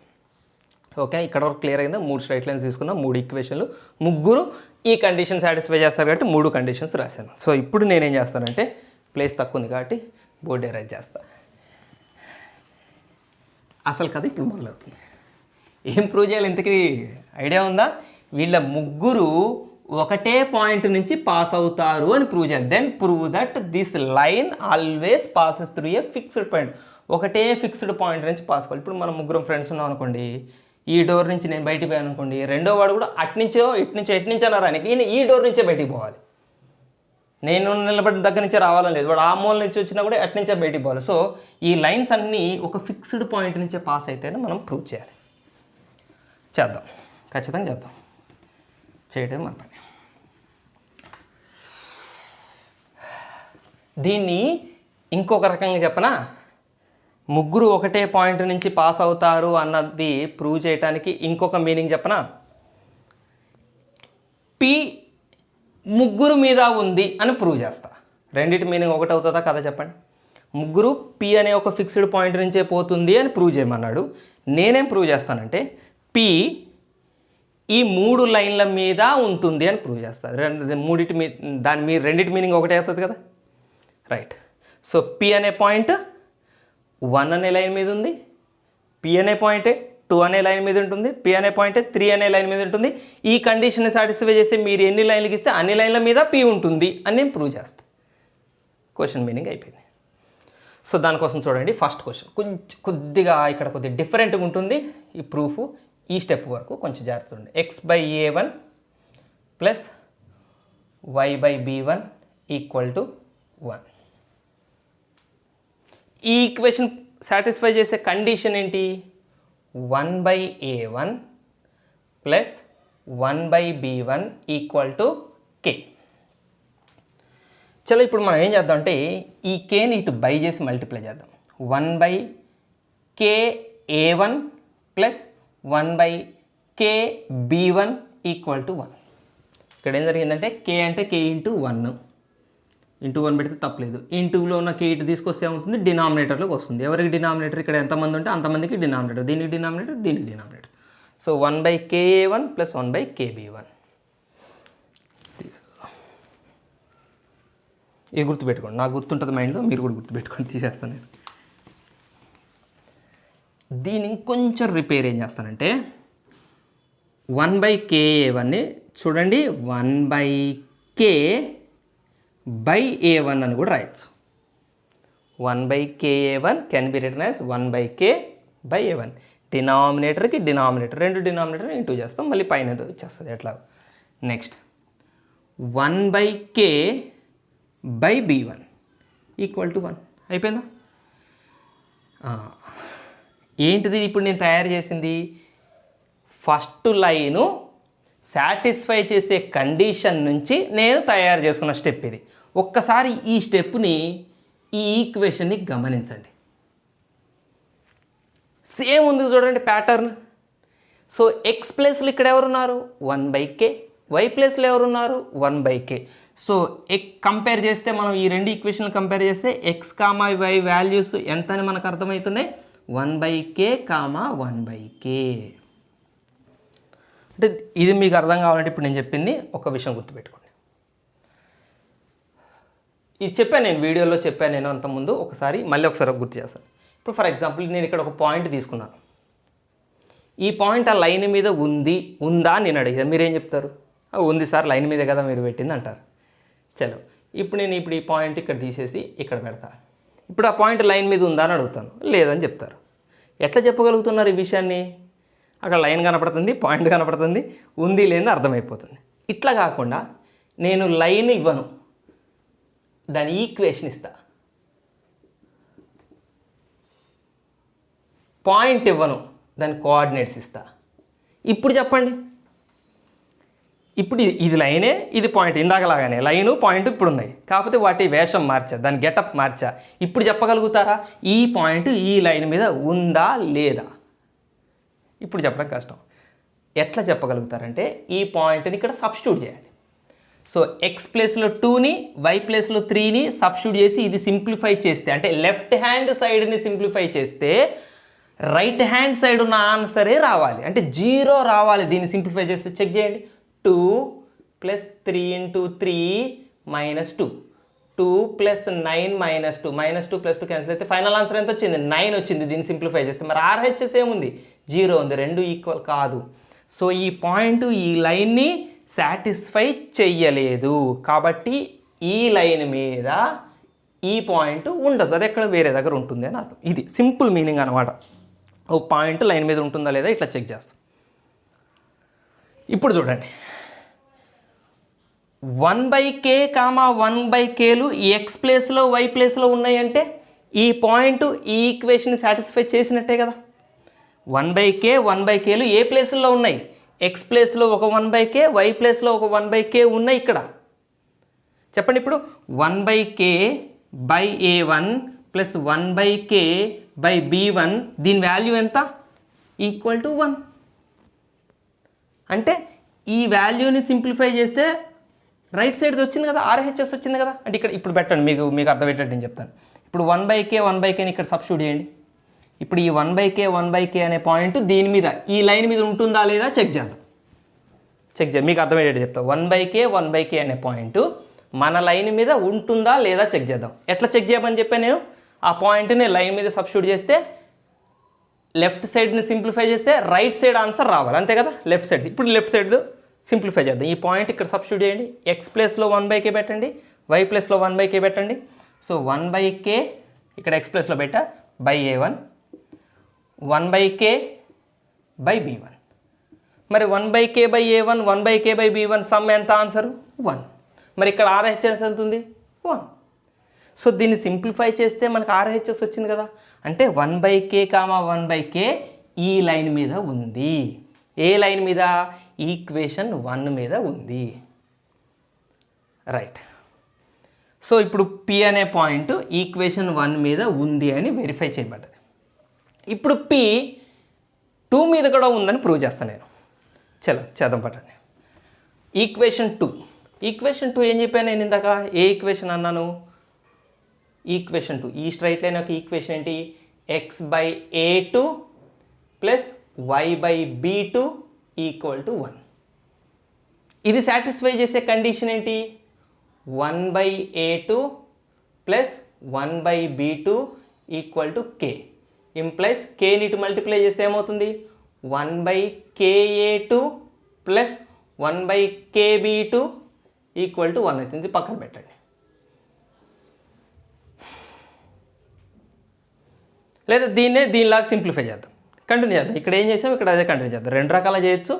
ఓకే, ఇక్కడ వరకు క్లియర్ అయిందా? 3 స్ట్రైట్ లైన్స్ తీసుకున్నాం, 3 ఈక్వేషన్లు, ముగ్గురు ఈ కండిషన్ సాటిస్ఫై చేస్తారు కాబట్టి 3 కండిషన్స్ రాశాను. సో ఇప్పుడు నేనేం చేస్తానంటే ప్లేస్ తక్కువ ఉంది కాబట్టి బోర్డ్ ఎరేజ్ చేస్తాను. అసలు కథ ఇప్పుడు మొదలవుతుంది. ఏం ప్రూవ్ చేయాలి ఇంతకీ ఐడియా ఉందా? వీళ్ళ ముగ్గురు ఒకటే పాయింట్ నుంచి పాస్ అవుతారు అని ప్రూవ్ చేయాలి. Then prove that this line always passes through a fixed point. ఒకటే ఫిక్స్డ్ పాయింట్ నుంచి పాస్ అవ్వాలి. ఇప్పుడు మనం ముగ్గురం ఫ్రెండ్స్ ఉన్నాం అనుకోండి, ఈ డోర్ నుంచి నేను బయటికి పోయాను అనుకోండి, రెండో వాడు కూడా అట్నుంచో ఎట్నుంచో రానికి ఈయన ఈ డోర్ నుంచే బయటికి పోవాలి. నేను నిలబడిన దగ్గర నుంచే రావాలని లేదు, వాడు ఆ మూల నుంచి వచ్చినా కూడా అట్నుంచే బయటికి పోవాలి. సో ఈ లైన్స్ అన్నీ ఒక ఫిక్స్డ్ పాయింట్ నుంచే పాస్ అయితేనే మనం ప్రూవ్ చేయాలి. చేద్దాం, ఖచ్చితంగా చేద్దాం. చేయటం మన పని. దీన్ని ఇంకొక రకంగా చెప్పనా, ముగ్గురు ఒకటే పాయింట్ నుంచి పాస్ అవుతారు అన్నది ప్రూవ్ చేయడానికి ఇంకొక మీనింగ్ చెప్పనా, P ముగ్గురు మీద ఉంది అని ప్రూవ్ చేస్తా. రెండింటి మీనింగ్ ఒకటి అవుతుందా కదా చెప్పండి. ముగ్గురు P అనే ఒక ఫిక్స్డ్ పాయింట్ నుంచే పోతుంది అని ప్రూవ్ చేయమన్నాడు. నేనేం ప్రూవ్ చేస్తానంటే P ఈ 3 లైన్ల మీద ఉంటుంది అని ప్రూవ్ చేస్తాను. రెండింటి మీనింగ్ ఒకటే అవుతుంది కదా, రైట్. సో P అనే పాయింట్ 1 అనే లైన్ మీద ఉంది, P అనే పాయింటే 2 అనే లైన్ మీద ఉంటుంది, P అనే పాయింటే 3 అనే లైన్ మీద ఉంటుంది. ఈ కండిషన్ని సాటిస్ఫై చేస్తే మీరు ఎన్ని లైన్లకి ఇస్తే అన్ని లైన్ల మీద P ఉంటుంది అని నేను ప్రూవ్ చేస్తాను. క్వశ్చన్ మీనింగ్ అయిపోయింది. సో దానికోసం చూడండి, ఫస్ట్ క్వశ్చన్ కొద్దిగా ఇక్కడ కొద్దిగా డిఫరెంట్గా ఉంటుంది ఈ ప్రూఫ్. ఈ స్టెప్ వరకు కొంచెం జాగ్రత్త చూడండి. x/A1 + y/B1 = 1. ఈ ఈక్వేషన్ సాటిస్ఫై చేసే కండిషన్ ఏంటి? 1/A1 + 1/B1 = K. చలో ఇప్పుడు మనం ఏం చేద్దాం అంటే ఈ Kని ఇటు బై చేసి మల్టిప్లై చేద్దాం. 1/KA1 + 1/KB1 = 1. ఇక్కడ ఏం జరిగిందంటే K అంటే K × 1 ఇంటూ 1 పెడితే తప్పలేదు. ఇంటూలో ఉన్న K ఇటు తీసుకొస్తే ఏమవుతుంది? డినామినేటర్లోకి వస్తుంది. ఎవరికి డినామినేటర్? ఇక్కడ ఎంతమంది ఉంటే అంతమందికి డినామినేటర్. దీనికి డినామినేటర్, దీనికి డినామినేటర్. So 1/KA1 + 1/KB1. ఇది గుర్తుపెట్టుకోండి, నాకు గుర్తుంటుంది మైండ్లో, మీరు కూడా గుర్తుపెట్టుకోండి. తీసేస్తాను నేను. దీన్ని ఇంకొంచెం రిపేర్ ఏం చేస్తానంటే 1/KA1ని చూడండి 1/K/A1 అని కూడా రాయొచ్చు. 1/KA1 can be written as 1/K/A1. డినామినేటర్కి డినామినేటర్, రెండు డినామినేటర్ ఇంటూ చేస్తాం, మళ్ళీ పైన వచ్చేస్తుంది ఎట్లా. Next 1/K/B1 = 1. అయిపోయిందా? ఏంటిది ఇప్పుడు నేను తయారు చేసింది? ఫస్ట్ లైను సాటిస్ఫై చేసే కండిషన్ నుంచి నేను తయారు చేసుకున్న స్టెప్ ఇది. ఒక్కసారి ఈ స్టెప్ని, ఈ ఈక్వేషన్ని గమనించండి. సేమ్ ఉంది చూడండి ప్యాటర్న్. సో ఎక్స్ ప్లేస్లో ఇక్కడ ఎవరున్నారు 1/k, వై ప్లేస్లో ఎవరున్నారు 1/k. సో కంపేర్ చేస్తే మనం ఈ రెండు ఈక్వేషన్లు కంపేర్ చేస్తే ఎక్స్ కామా వై వాల్యూస్ ఎంత అని మనకు అర్థమవుతున్నాయి 1/k, 1/k. అంటే ఇది మీకు అర్థం కావాలంటే ఇప్పుడు నేను చెప్పింది ఒక విషయం గుర్తుపెట్టుకోండి. ఇది చెప్పాను నేను వీడియోలో చెప్పాను నేను అంతకుముందు, మళ్ళీ ఒకసారి గుర్తు చేస్తాను. ఇప్పుడు ఫర్ ఎగ్జాంపుల్ నేను ఇక్కడ ఒక పాయింట్ తీసుకున్నాను. ఈ పాయింట్ ఆ లైన్ మీద ఉందా నేను అడిగాను, మీరేం చెప్తారు? ఉంది సార్, లైన్ మీదే కదా మీరు పెట్టింది అంటారు. చలో ఇప్పుడు నేను ఈ పాయింట్ ఇక్కడ తీసేసి ఇక్కడ పెడతాను. ఇప్పుడు ఆ పాయింట్ లైన్ మీద ఉందా అని అడుగుతాను, లేదని చెప్తారు. ఎట్లా చెప్పగలుగుతున్నారు ఈ విషయాన్ని? అక్కడ లైన్ కనపడుతుంది, పాయింట్ కనపడుతుంది, ఉంది లేని అర్థమైపోతుంది. ఇట్లా కాకుండా నేను లైన్ ఇవ్వను, దాని ఈక్వేషన్ ఇస్తా. పాయింట్ ఇవ్వను, దాని కోఆర్డినేట్స్ ఇస్తా. ఇప్పుడు చెప్పండి, ఇప్పుడు ఇది లైనే, ఇది పాయింట్, ఇందాకలాగానే లైను పాయింట్ ఇప్పుడు ఉన్నాయి, కాకపోతే వాటి వేషం మార్చా, దాని గెటప్ మార్చా. ఇప్పుడు చెప్పగలుగుతారా ఈ పాయింట్ ఈ లైన్ మీద ఉందా లేదా? ఇప్పుడు చెప్పడం కష్టం. ఎట్లా చెప్పగలుగుతారంటే ఈ పాయింట్ని ఇక్కడ సబ్స్టిట్యూట్ చేయాలి. సో ఎక్స్ ప్లేస్లో 2ని, వై ప్లేస్లో 3ని సబ్స్టిట్యూట్ చేసి ఇది సింప్లిఫై చేస్తే, అంటే లెఫ్ట్ హ్యాండ్ సైడ్ని సింప్లిఫై చేస్తే రైట్ హ్యాండ్ సైడ్ ఉన్న ఆన్సరే రావాలి, అంటే 0 రావాలి. దీన్ని సింప్లిఫై చేస్తే చెక్ చేయండి. 2 + 3 × 3 - 2, 2 + 9 - 2, -2 + 2 క్యాన్సిల్ అయితే ఫైనల్ ఆన్సర్ ఎంత వచ్చింది? 9 వచ్చింది. దీన్ని సింప్లిఫై చేస్తే మరి ఆర్హెచ్ఎస్ ఏముంది? 0 ఉంది. రెండు ఈక్వల్ కాదు. సో ఈ పాయింట్ ఈ లైన్ని సాటిస్ఫై చెయ్యలేదు, కాబట్టి ఈ లైన్ మీద ఈ పాయింట్ ఉండదు, అది ఎక్కడ వేరే దగ్గర ఉంటుంది అని అర్థం. ఇది సింపుల్ మీనింగ్ అనమాట. ఓ పాయింట్ లైన్ మీద ఉంటుందా లేదా ఇట్లా చెక్ చేస్తాం. ఇప్పుడు చూడండి, 1/k, 1/kలు ఎక్స్ ప్లేస్లో వై ప్లేస్లో ఉన్నాయంటే ఈ పాయింట్ ఈ ఈక్వేషన్ సాటిస్ఫై చేసినట్టే కదా. 1/k, 1/kలు ఏ ప్లేస్లో ఉన్నాయి? ఎక్స్ ప్లేస్లో ఒక 1/k, వై ప్లేస్లో ఒక 1/k ఉన్నాయి ఇక్కడ. చెప్పండి ఇప్పుడు 1/k/a1 + 1/k/b1 దీని వాల్యూ ఎంత? = 1. అంటే ఈ వాల్యూని సింప్లిఫై చేస్తే రైట్ సైడ్ది వచ్చింది కదా, ఆర్హెచ్ఎస్ వచ్చింది కదా. అంటే ఇక్కడ ఇప్పుడు పెట్టండి, మీకు అర్థమయ్యేటట్టు నేను చెప్తాను. ఇప్పుడు 1/k, 1/kని ఇక్కడ సబ్స్టిట్యూట్ చేయండి. ఇప్పుడు ఈ 1/k, 1/k అనే పాయింట్ దీని మీద ఈ లైన్ మీద ఉంటుందా లేదా చెక్ చేద్దాం. మీకు అర్థమయ్యేటట్టు చెప్తాను. 1/k, 1/k అనే పాయింట్ మన లైన్ మీద ఉంటుందా లేదా చెక్ చేద్దాం. ఎట్లా చెక్ చేయమని చెప్పాను నేను? ఆ పాయింట్ని లైన్ మీద సబ్స్టిట్యూట్ చేస్తే లెఫ్ట్ సైడ్ని సింప్లిఫై చేస్తే రైట్ సైడ్ ఆన్సర్ రావాలి, అంతే కదా. లెఫ్ట్ సైడ్, ఇప్పుడు లెఫ్ట్ సైడ్ సింప్లిఫై చేద్దాం. ఈ పాయింట్ ఇక్కడ సబ్స్టిట్యూట్ చేయండి. ఎక్స్ ప్లేస్లో 1/k పెట్టండి, వై ప్లేస్లో 1/k పెట్టండి. సో 1/k ఇక్కడ ఎక్స్ ప్లేస్లో పెట్టా /a1, 1/k/b1. మరి 1/k/a1, 1/k/b1 సమ్ ఎంత ఆన్సరు? 1. మరి ఇక్కడ ఆర్హెచ్ఎస్ ఎంత ఉంది? 1. సో దీన్ని సింప్లిఫై చేస్తే మనకు ఆర్హెచ్ఎస్ వచ్చింది కదా. అంటే 1/k, 1/k ఈ లైన్ మీద ఉంది. ఏ లైన్ మీద? ఈక్వేషన్ 1 మీద ఉంది. రైట్. సో ఇప్పుడు P అనే పాయింట్ ఈక్వేషన్ 1 మీద ఉంది అని వెరిఫై చేయబడ్డది. ఇప్పుడు P 2 మీద కూడా ఉందని ప్రూవ్ చేస్తాను నేను. చలో చేద్దాం పట్టండి. ఈక్వేషన్ 2 ఏం చెప్పాను నేను ఇందాక? ఏ ఈక్వేషన్ అన్నాను? ఈక్వేషన్ 2. ఈ స్ట్రైట్ లైన్ యొక్క ఈక్వేషన్ ఏంటి? x/a2 + y/b2 = 1. ఇది సాటిస్ఫై చేసే కండిషన్ ఏంటి? 1/a2 + 1/b2 = k. ఇంప్లైస్ kని ఇటు మల్టిప్లై చేస్తే ఏమవుతుంది? 1/ka2 + 1/kb2 = 1 అవుతుంది. పక్కన పెట్టండి. లేదా దీనిలాగా సింప్లిఫై చేద్దాం, కంటిన్యూ చేద్దాం. ఇక్కడ ఏం చేసాం, ఇక్కడ అదే కంటిన్యూ చేద్దాం. రెండు రకాల చేయొచ్చు.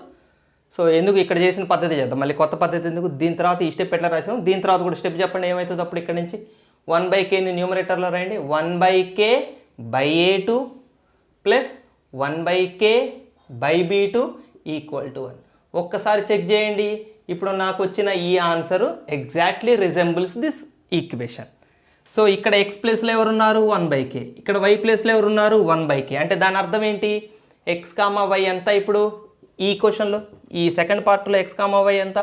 సో ఎందుకు ఇక్కడ చేసిన పద్ధతి చేద్దాం, మళ్ళీ కొత్త పద్ధతి ఎందుకు? దీని తర్వాత ఈ స్టెప్ ఎట్లా రాసాం, దీని తర్వాత కూడా స్టెప్ చెప్పండి ఏమవుతుంది. అప్పుడు ఇక్కడ నుంచి 1/kని న్యూమరేటర్లో రాయండి. 1/k/a2 + 1/k/b2 = 1. ఒక్కసారి చెక్ చేయండి. ఇప్పుడు నాకు వచ్చిన ఈ answer exactly resembles this equation. So ఇక్కడ ఎక్స్ ప్లేస్లో ఎవరున్నారు 1/k, ఇక్కడ వై ప్లేస్లో ఎవరున్నారు 1/k. అంటే దాని అర్థం ఏంటి, ఎక్స్ కామా వై ఎంత ఇప్పుడు ఈ క్వశ్చన్లో ఈ సెకండ్ పార్ట్లో ఎక్స్ కామా వై ఎంత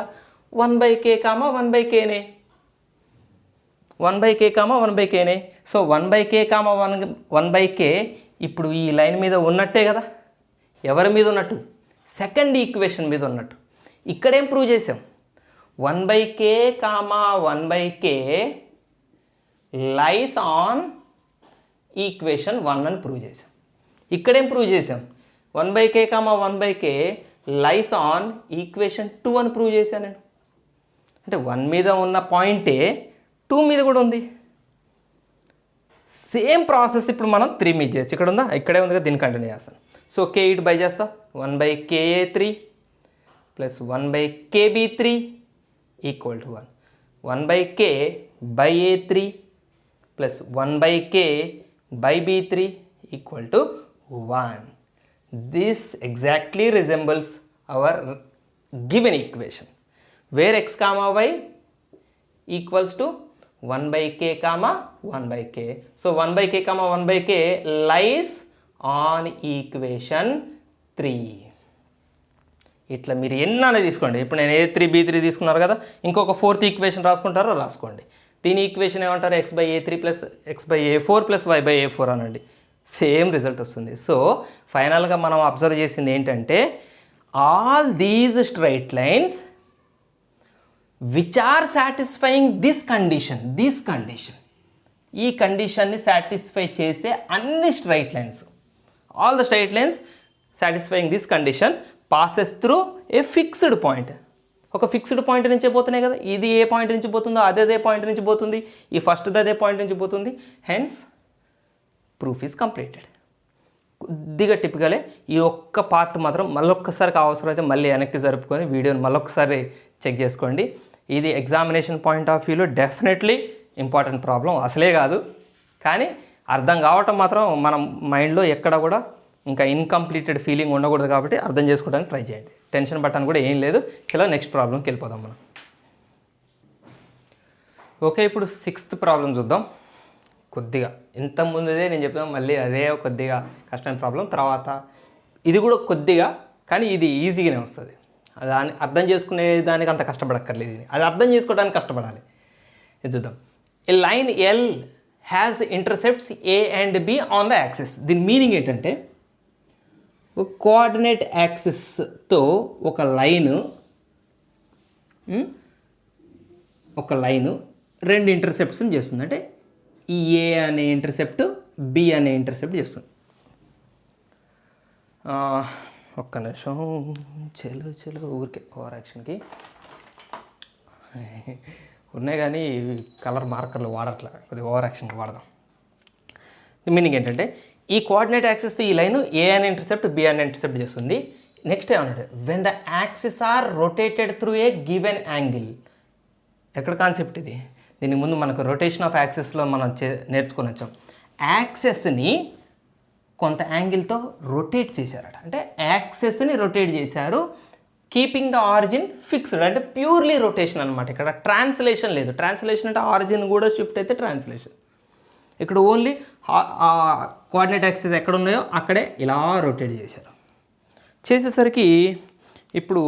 1/k కామా 1/kనే 1/k కామా 1/kనే. సో 1/k కామా 1/k ఇప్పుడు ఈ లైన్ మీద ఉన్నట్టే కదా, ఎవరి మీద ఉన్నట్టు, సెకండ్ ఈక్వేషన్ మీద ఉన్నట్టు. ఇక్కడేం ప్రూవ్ చేసాం, 1/k comma 1/k lies on equation 1 అని ప్రూవ్ చేసాం. ఇక్కడేం ప్రూవ్ చేసాం, 1/k comma 1/k lies on equation 2 అని ప్రూవ్ చేశాను నేను. అంటే 1 మీద ఉన్న పాయింటే 2 మీద కూడా ఉంది. సేమ్ ప్రాసెస్ ఇప్పుడు మనం 3 మీద చేయొచ్చు. ఇక్కడ ఉందా, ఇక్కడే ఉంది కదా, దీన్ని కంటిన్యూ చేస్తాను. సో k ఇటు బై చేస్తా, 1/ka3 plus 1/kb3 equal to 1. 1/k by a3 plus 1/k by b3 equal to 1. This exactly resembles our given equation where x comma y equals to 1/k comma 1/k. So 1/k comma 1/k lies on equation 3. ఇట్లా మీరు ఎన్నైనా తీసుకోండి. ఇప్పుడు నేను a3 b3 తీసుకున్నారు కదా, ఇంకొక fourth equation రాసుకుంటారో రాసుకోండి. దీని ఈక్వేషన్ ఏమంటారు, x/a3 plus x/a4 plus y/a4 అనండి. సేమ్ రిజల్ట్ వస్తుంది. సో ఫైనల్గా మనం అబ్జర్వ్ చేసింది ఏంటంటే, all these straight lines which are satisfying this condition, ఈ కండిషన్ని సాటిస్ఫై చేసే అన్ని straight lines, all the straight lines satisfying this condition passes through a fixed point. ఒక ఫిక్స్డ్ పాయింట్ నుంచే పోతున్నాయి కదా, ఇది ఏ పాయింట్ నుంచి పోతుందో అదే పాయింట్ నుంచి పోతుంది, ఈ ఫస్ట్ది అదే పాయింట్ నుంచి పోతుంది. Hence proof is completed. కొద్దిగా టిపికలే, ఈ ఒక్క పార్ట్ మాత్రం మళ్ళొక్కసారి అవసరమైతే మళ్ళీ వెనక్కి జరుపుకొని వీడియోని మళ్ళొక్కసారి చెక్ చేసుకోండి. ఇది ఎగ్జామినేషన్ పాయింట్ ఆఫ్ వ్యూలో డెఫినెట్లీ ఇంపార్టెంట్ ప్రాబ్లం అసలే కాదు, కానీ అర్థం కావటం మాత్రం మన మైండ్లో ఎక్కడ కూడా ఇంకా ఇన్కంప్లీటెడ్ ఫీలింగ్ ఉండకూడదు. కాబట్టి అర్థం చేసుకోవడానికి ట్రై చేయండి. టెన్షన్ పట్టని కూడా ఏం లేదు. చలో నెక్స్ట్ ప్రాబ్లంకి వెళ్ళిపోదాం మనం. ఓకే, ఇప్పుడు 6th ప్రాబ్లం చూద్దాం. కొద్దిగా ఇంతకుముందుదే నేను చెప్పాను, మళ్ళీ అదే కొద్దిగా కష్టమైన ప్రాబ్లం. తర్వాత ఇది కూడా కొద్దిగా, కానీ ఇది ఈజీగానే వస్తుంది. దాన్ని అర్థం చేసుకునే దానికి అంత కష్టపడక్కర్లేదు, అది అర్థం చేసుకోవడానికి కష్టపడాలి. ఇది చూద్దాం. A line L has intercepts a and b on the axis. దీని మీనింగ్ ఏంటంటే, కోఆర్డినేట్ యాక్సిస్తో ఒక లైను రెండు ఇంటర్సెప్ట్స్ని చేస్తుంది. అంటే ఈ ఏ అనే ఇంటర్సెప్ట్ బి అనే ఇంటర్సెప్ట్ చేస్తుంది. ఒక్క నిమిషం, చలో ఊరికే ఓవర్ యాక్షన్కి ఉన్నాయి కానీ కలర్ మార్కర్లు వాడట్లా, కొద్దిగా ఓవర్ యాక్షన్కి వాడదాం. మీనింగ్ ఏంటంటే, ఈ కోఆర్డినేట్ యాక్సిస్తో ఈ లైన్ ఏ అనే ఇంటర్సెప్ట్ బి అనే ఇంటర్సెప్ట్ చేస్తుంది. నెక్స్ట్ ఏమన్నాడు, when the axis are rotated through a given angle. ఎక్కడ కాన్సెప్ట్ ఇది, దీనికి ముందు మనకు రొటేషన్ ఆఫ్ యాక్సిస్లో మనం నేర్చుకొని వచ్చాం. యాక్సెస్ని కొంత యాంగిల్తో రొటేట్ చేశారట. అంటే యాక్సెస్ని రొటేట్ చేశారు, కీపింగ్ ద ఆరిజిన్ ఫిక్స్డ్. అంటే ప్యూర్లీ రొటేషన్ అనమాట. ఇక్కడ ట్రాన్స్లేషన్ లేదు. ట్రాన్స్లేషన్ అంటే ఆరిజిన్ కూడా షిఫ్ట్ అయితే ట్రాన్స్లేషన్. ఇక్కడ ఓన్లీ కోఆర్డినేట్ యాక్సిస్ ఎక్కడ ఉన్నాయో అక్కడే ఇలా రొటేట్ చేశారు. చేసేసరికి ఇప్పుడు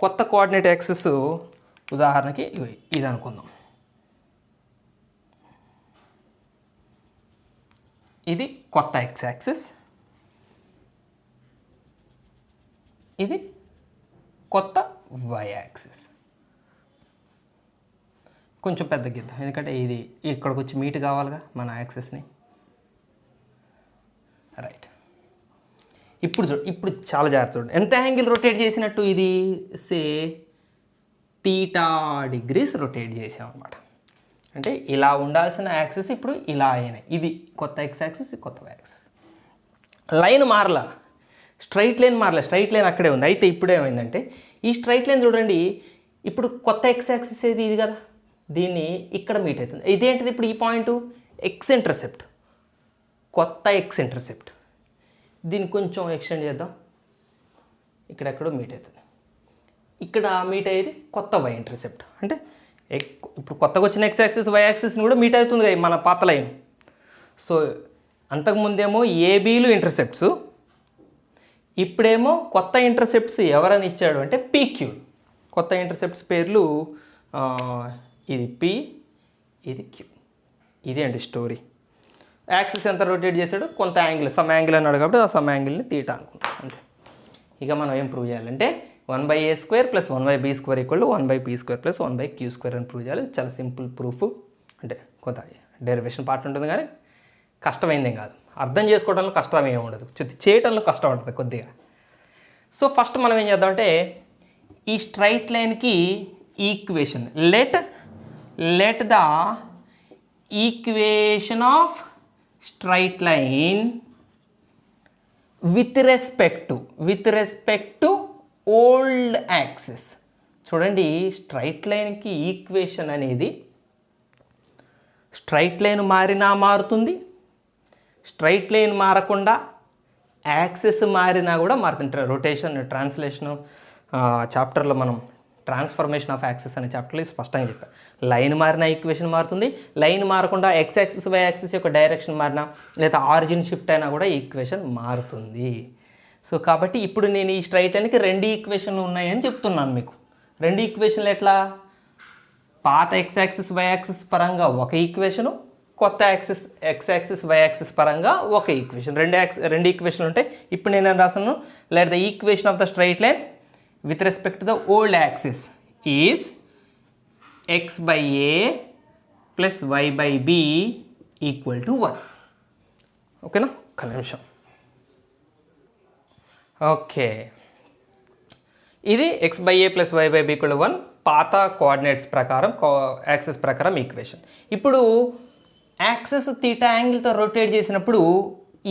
కొత్త కోఆర్డినేట్ యాక్సిస్ ఉదాహరణకి ఇది అనుకుందాం. ఇది కొత్త ఎక్స్ యాక్సిస్, ఇది కొత్త వై యాక్సిస్. కొంచెం పెద్ద గీద్దాం, ఎందుకంటే ఇది ఇక్కడికి వచ్చి మీట్ కావాలిగా మన యాక్సిస్ని. రైట్, ఇప్పుడు చాలా జాగ్రత్త చూడండి. ఎంత యాంగిల్ రొటేట్ చేసినట్టు, ఇది సే θ డిగ్రీస్ రొటేట్ చేసామన్నమాట. అంటే ఇలా ఉండాల్సిన యాక్సిస్ ఇప్పుడు ఇలా అయినాయి. ఇది కొత్త ఎక్స్ యాక్సిస్, కొత్త వై యాక్సిస్. లైన్ మారలా, స్ట్రైట్ లైన్ మారలే, స్ట్రైట్ లైన్ అక్కడే ఉంది. అయితే ఇప్పుడు ఏమైందంటే, ఈ స్ట్రైట్ లైన్ చూడండి, ఇప్పుడు కొత్త ఎక్స్ యాక్సిస్ ఏది ఇది కదా, దీన్ని ఇక్కడ మీట్ అవుతుంది. ఇదేంటిది ఇప్పుడు ఈ పాయింట్ ఎక్స్ ఇంటర్సెప్ట్, కొత్త ఎక్స్ ఇంటర్సెప్ట్. దీన్ని కొంచెం ఎక్స్టెండ్ చేద్దాం, ఇక్కడెక్కడో మీట్ అవుతుంది. ఇక్కడ మీట్ అయ్యేది కొత్త వై ఇంటర్సెప్ట్. అంటే ఇప్పుడు కొత్తగా వచ్చిన ఎక్స్ యాక్సిస్ వై యాక్సిస్ని కూడా మీట్ అవుతుంది కదా మన పాత లైన్. సో అంతకుముందేమో ఏబీలు ఇంటర్సెప్ట్స్, ఇప్పుడేమో కొత్త ఇంటర్సెప్ట్స్ ఎవరని ఇచ్చాడు అంటే పీక్యూ. కొత్త ఇంటర్సెప్ట్స్ పేర్లు ఇది పి, ఇది క్యూ. ఇది అండి స్టోరీ. యాక్సిస్ ఎంత రొటేట్ చేశాడు, కొంత యాంగిల్, సమ్ యాంగిల్ అన్నాడు కాబట్టి ఆ సమ్ యాంగిల్ని తీటా అనుకుంటాం అంతే. ఇక మనం ఏం ప్రూవ్ చేయాలంటే 1/a² + 1/b² = 1/p² + 1/q² అని ప్రూవ్ చేయాలి. చాలా సింపుల్ ప్రూఫ్. అంటే కొంత డెరివేషన్ పార్ట్ ఉంటుంది కానీ కష్టమైందేం కాదు, అర్థం చేసుకోవడంలో కష్టం ఏమి ఉండదు, చేయటంలో కష్టం ఉంటుంది కొద్దిగా. సో ఫస్ట్ మనం ఏం చేద్దామంటే ఈ స్ట్రైట్ లైన్కి equation let the equation of straight line with respect to old axis. చూడండి, స్ట్రైట్ లైన్కి ఈక్వేషన్ అనేది స్ట్రైట్ లైన్ మారినా మారుతుంది, స్ట్రైట్ లైన్ మారకుండా యాక్సిస్ మారినా కూడా మారుతుంటారు. రొటేషన్, ట్రాన్స్లేషను చాప్టర్లో మనం ట్రాన్స్ఫర్మేషన్ ఆఫ్ యాక్సిస్ అనే చాప్టర్లో స్పష్టంగా చెప్పారు. లైన్ మారిన ఈక్వేషన్ మారుతుంది, లైన్ మారకుండా ఎక్స్ యాక్సిస్ వై యాక్సిస్ యొక్క డైరెక్షన్ మారినా లేదా ఆరిజిన్ షిఫ్ట్ అయినా కూడా ఈక్వేషన్ మారుతుంది. సో కాబట్టి ఇప్పుడు నేను ఈ స్ట్రైట్ లైన్కి 2 ఈక్వేషన్లు ఉన్నాయని చెప్తున్నాను మీకు. 2 ఈక్వేషన్లు ఎట్లా? పాత ఎక్స్ యాక్సిస్ వై యాక్సిస్ పరంగా ఒక ఈక్వేషను, కొత్త axis X axis Y axis పరంగా ఒక ఈక్వేషన్. 2 ఈక్వేషన్లు ఉంటాయి. ఇప్పుడు నేను రాసాను, let the equation of the straight line with respect to the old axis is x/a plus y/b equal to 1. ఓకేనా? ఒక్క నిమిషం. ఓకే, ఇది x/a plus y/b equal to 1 పాత కోఆర్డినేట్స్ ప్రకారం యాక్సిస్ ప్రకారం ఈక్వేషన్. ఇప్పుడు యాక్సిస్ తీటా యాంగిల్తో రొటేట్ చేసినప్పుడు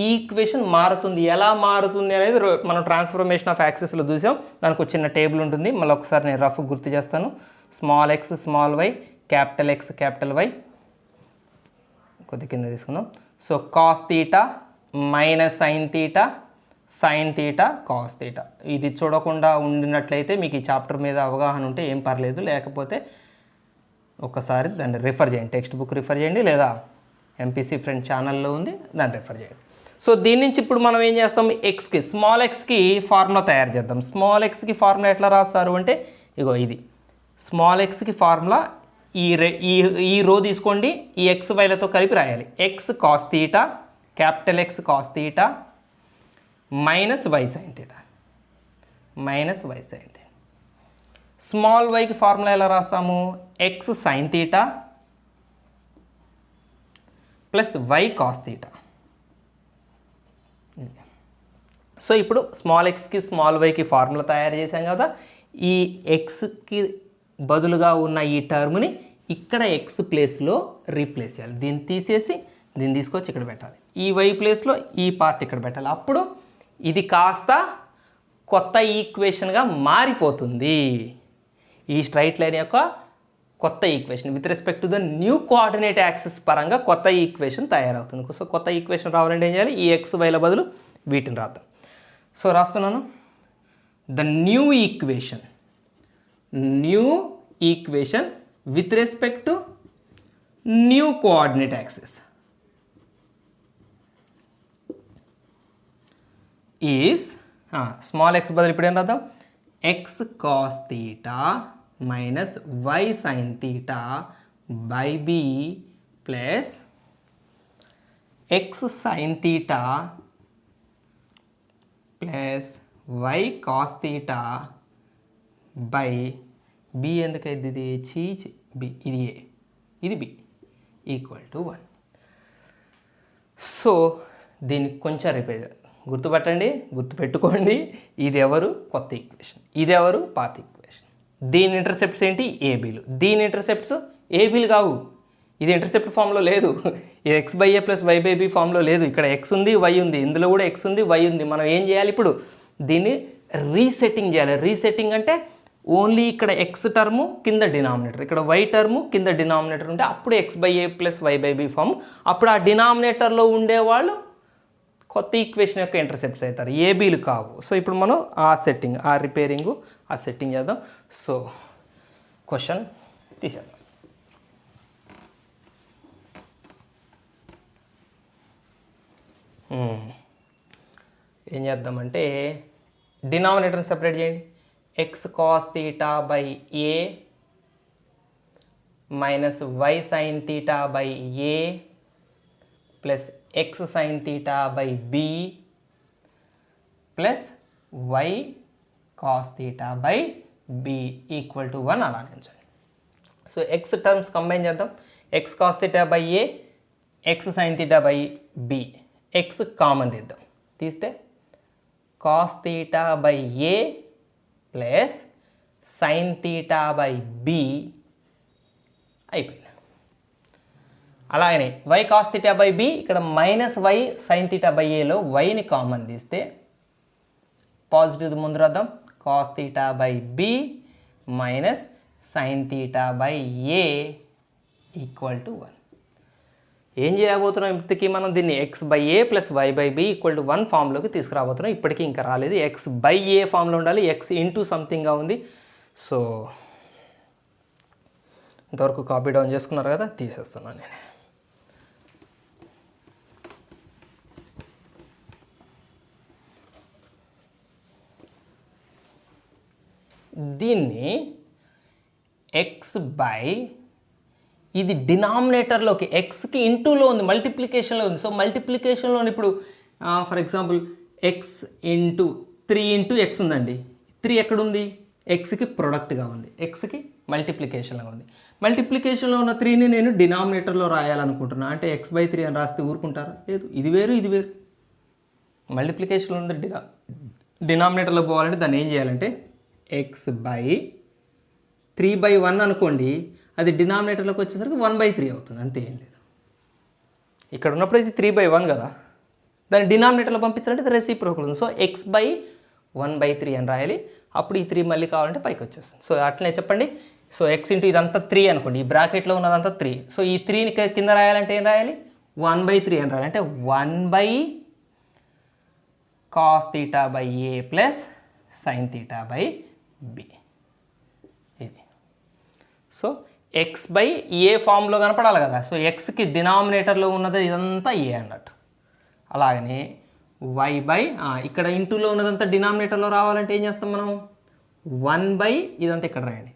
ఈ ఈక్వేషన్ మారుతుంది. ఎలా మారుతుంది అనేది మనం ట్రాన్స్ఫర్మేషన్ ఆఫ్ యాక్సిస్లో చూసాం. దానికి ఒక చిన్న టేబుల్ ఉంటుంది, మళ్ళీ ఒకసారి నేను రఫ్ గుర్తు చేస్తాను. Small X small Y, capital X capital Y, కొద్ది కింద తీసుకుందాం. So cos theta minus sine theta cos theta. ఇది చూడకుండా ఉండినట్లయితే మీకు ఈ చాప్టర్ మీద అవగాహన ఉంటే ఏం పర్లేదు, లేకపోతే ఒకసారి దాన్ని రిఫర్ చేయండి, టెక్స్ట్ బుక్ రిఫర్ చేయండి, లేదా ఎంపీసీ ఫ్రెండ్ ఛానల్లో ఉంది దాన్ని రిఫర్ చేయండి. సో దీని నుంచి ఇప్పుడు మనం ఏం చేస్తాం, ఎక్స్కి స్మాల్ ఎక్స్కి ఫార్ములా తయారు చేద్దాం. స్మాల్ ఎక్స్కి ఫార్ములా ఎట్లా రాస్తారు అంటే ఇగో ఇది స్మాల్ ఎక్స్కి ఫార్ములా ఈ రో తీసుకోండి, ఈ ఎక్స్ వైలతో కలిపి రాయాలి. X cos theta, capital x cos theta minus why sine theta. Small వైకి ఫార్ములా ఎలా రాస్తాము, x sine theta plus why cos theta. So ఇప్పుడు స్మాల్ ఎక్స్కి స్మాల్ వైకి ఫార్ములా తయారు చేసాం కదా, ఈ ఎక్స్కి బదులుగా ఉన్న ఈ టర్మ్ని ఇక్కడ ఎక్స్ ప్లేస్లో రీప్లేస్ చేయాలి. దీన్ని తీసేసి దీన్ని తీసుకొచ్చి ఇక్కడ పెట్టాలి, ఈ వై ప్లేస్లో ఈ పార్ట్ ఇక్కడ పెట్టాలి. అప్పుడు ఇది కాస్త కొత్త ఈక్వేషన్గా మారిపోతుంది. ఈ స్ట్రైట్ లైన్ యొక్క కొత్త equation with respect to the new coordinate axis పరంగా కొత్త ఈక్వేషన్ తయారవుతుంది. సో కొత్త ఈక్వేషన్ రావాలంటే ఏం చేయాలి, ఈ ఎక్స్ వైల బదులు వీటిని రాద్దాం. సో రాస్తున్నాను, the new equation with respect to new coordinate axis is small x బదులు ఇప్పుడు ఏం రాద్దాం, x cos theta minus why sine theta by B plus X sine theta plus why cos theta by b. ఎందుకైంది ఇది b, ఇది ఏ, ఇది B equal to 1. So దీనికి కొంచెం రిపేర్ గుర్తుపెట్టుకోండి. ఇది ఎవరు, కొత్త ఈక్వేషన్, ఇది ఎవరు, పాత ఈక్వేషన్. దీని ఇంటర్సెప్ట్స్ ఏంటి, ఏబీలు. దీని ఇంటర్సెప్ట్స్ ఏబీలు కావు, ఇది ఇంటర్సెప్ట్ ఫామ్లో లేదు, ఇది x/a + y/b ఫామ్లో లేదు. ఇక్కడ ఎక్స్ ఉంది, వై ఉంది, ఇందులో కూడా ఎక్స్ ఉంది, వై ఉంది. మనం ఏం చేయాలి, ఇప్పుడు దీన్ని రీసెట్టింగ్ చేయాలి. రీసెట్టింగ్ అంటే ఓన్లీ ఇక్కడ ఎక్స్ టర్ము కింద డినామినేటర్, ఇక్కడ వై టర్ము కింద డినామినేటర్ ఉంటే అప్పుడు x/a + y/b ఫామ్. అప్పుడు ఆ డినామినేటర్లో ఉండేవాళ్ళు కొత్త ఈక్వేషన్ యొక్క ఇంటర్సెప్ట్స్ అవుతారు, ఏబీలు కావు. సో ఇప్పుడు మనం ఆ సెట్టింగ్ చేద్దాం. సో క్వశ్చన్ తీసేద్దాం. ఏం చేద్దామంటే డినామినేటర్ని సెపరేట్ చేయండి. X cos theta by A minus why sine theta by A plus X sine theta by B plus why cos theta by B equal to 1 అలా ఉంచండి. సో ఎక్స్ టర్మ్స్ కంబైన్ చేద్దాం. X cos theta by A, X sine theta by B. X common తీద్దాం. తీస్తే cos theta by A plus sine theta by B అయిపోయింది. అలాగనే Y cos theta by B, ఇక్కడ minus why sine theta by ఏలో వైని common తీస్తే positive ముందు రాద్దాం. Cos theta by B minus sine theta by A equal to 1. ఏం చేయబోతున్నాం ఇంతకీ మనం దీన్ని X by A plus why by B equal to 1 ఫామ్లోకి తీసుకురాబోతున్నాం. ఇప్పటికీ ఇంకా రాలేదు. ఎక్స్ బై ఏ ఫామ్లో ఉండాలి. ఎక్స్ ఇంటూ సంథింగ్గా ఉంది. సో ఇంతవరకు కాపీ డౌన్ చేసుకున్నారు కదా, తీసేస్తున్నాను నేను. దీన్ని ఎక్స్ బై, ఇది డినామినేటర్లోకి ఎక్స్కి ఇంటూలో ఉంది, మల్టిప్లికేషన్లో ఉంది. సో మల్టిప్లికేషన్లో ఇప్పుడు for example X into 3 into X ఉందండి. 3 ఎక్కడుంది? ఎక్స్కి ప్రొడక్ట్గా ఉంది, ఎక్స్కి మల్టిప్లికేషన్గా ఉంది. మల్టిప్లికేషన్లో ఉన్న 3ని నేను డినామినేటర్లో రాయాలనుకుంటున్నా. అంటే ఎక్స్ బై 3 అని రాస్తే ఊరుకుంటారా? లేదు, ఇది వేరు ఇది వేరు. మల్టిప్లికేషన్లో ఉంది డినామినేటర్లో పోవాలంటే దాన్ని ఏం చేయాలంటే ఎక్స్ బై 3/1 అనుకోండి, అది డినామినేటర్లోకి వచ్చేసరికి 1/3 అవుతుంది. అంతే, ఏం లేదు. ఇక్కడ ఉన్నప్పుడు ఇది 3/1 కదా, దాన్ని డినామినేటర్లో పంపించాలంటే ఇది రెసిప్రోకల్ ఉంది. సో ఎక్స్ బై 1/3 అని రాయాలి. అప్పుడు ఈ 3 మళ్ళీ కావాలంటే పైకి వచ్చేస్తుంది. సో అట్లనే చెప్పండి. సో ఎక్స్ ఇంటూ ఇదంతా 3 అనుకోండి, ఈ బ్రాకెట్లో ఉన్నదంతా 3. సో ఈ 3ని కింద రాయాలంటే ఏం రాయాలి? 1/3 అని రాయాలి. అంటే 1 cos theta by A plus sine theta by B. ఇది సో ఎక్స్ బై ఏ ఫామ్లో కనపడాలి కదా. సో ఎక్స్కి డినామినేటర్లో ఉన్నది ఇదంతా ఏ అన్నట్టు. అలాగనే వై బై ఇక్కడ ఇంటూలో ఉన్నదంతా డినామినేటర్లో రావాలంటే ఏం చేస్తాం మనం? 1 ఇదంతా ఇక్కడ రాయండి.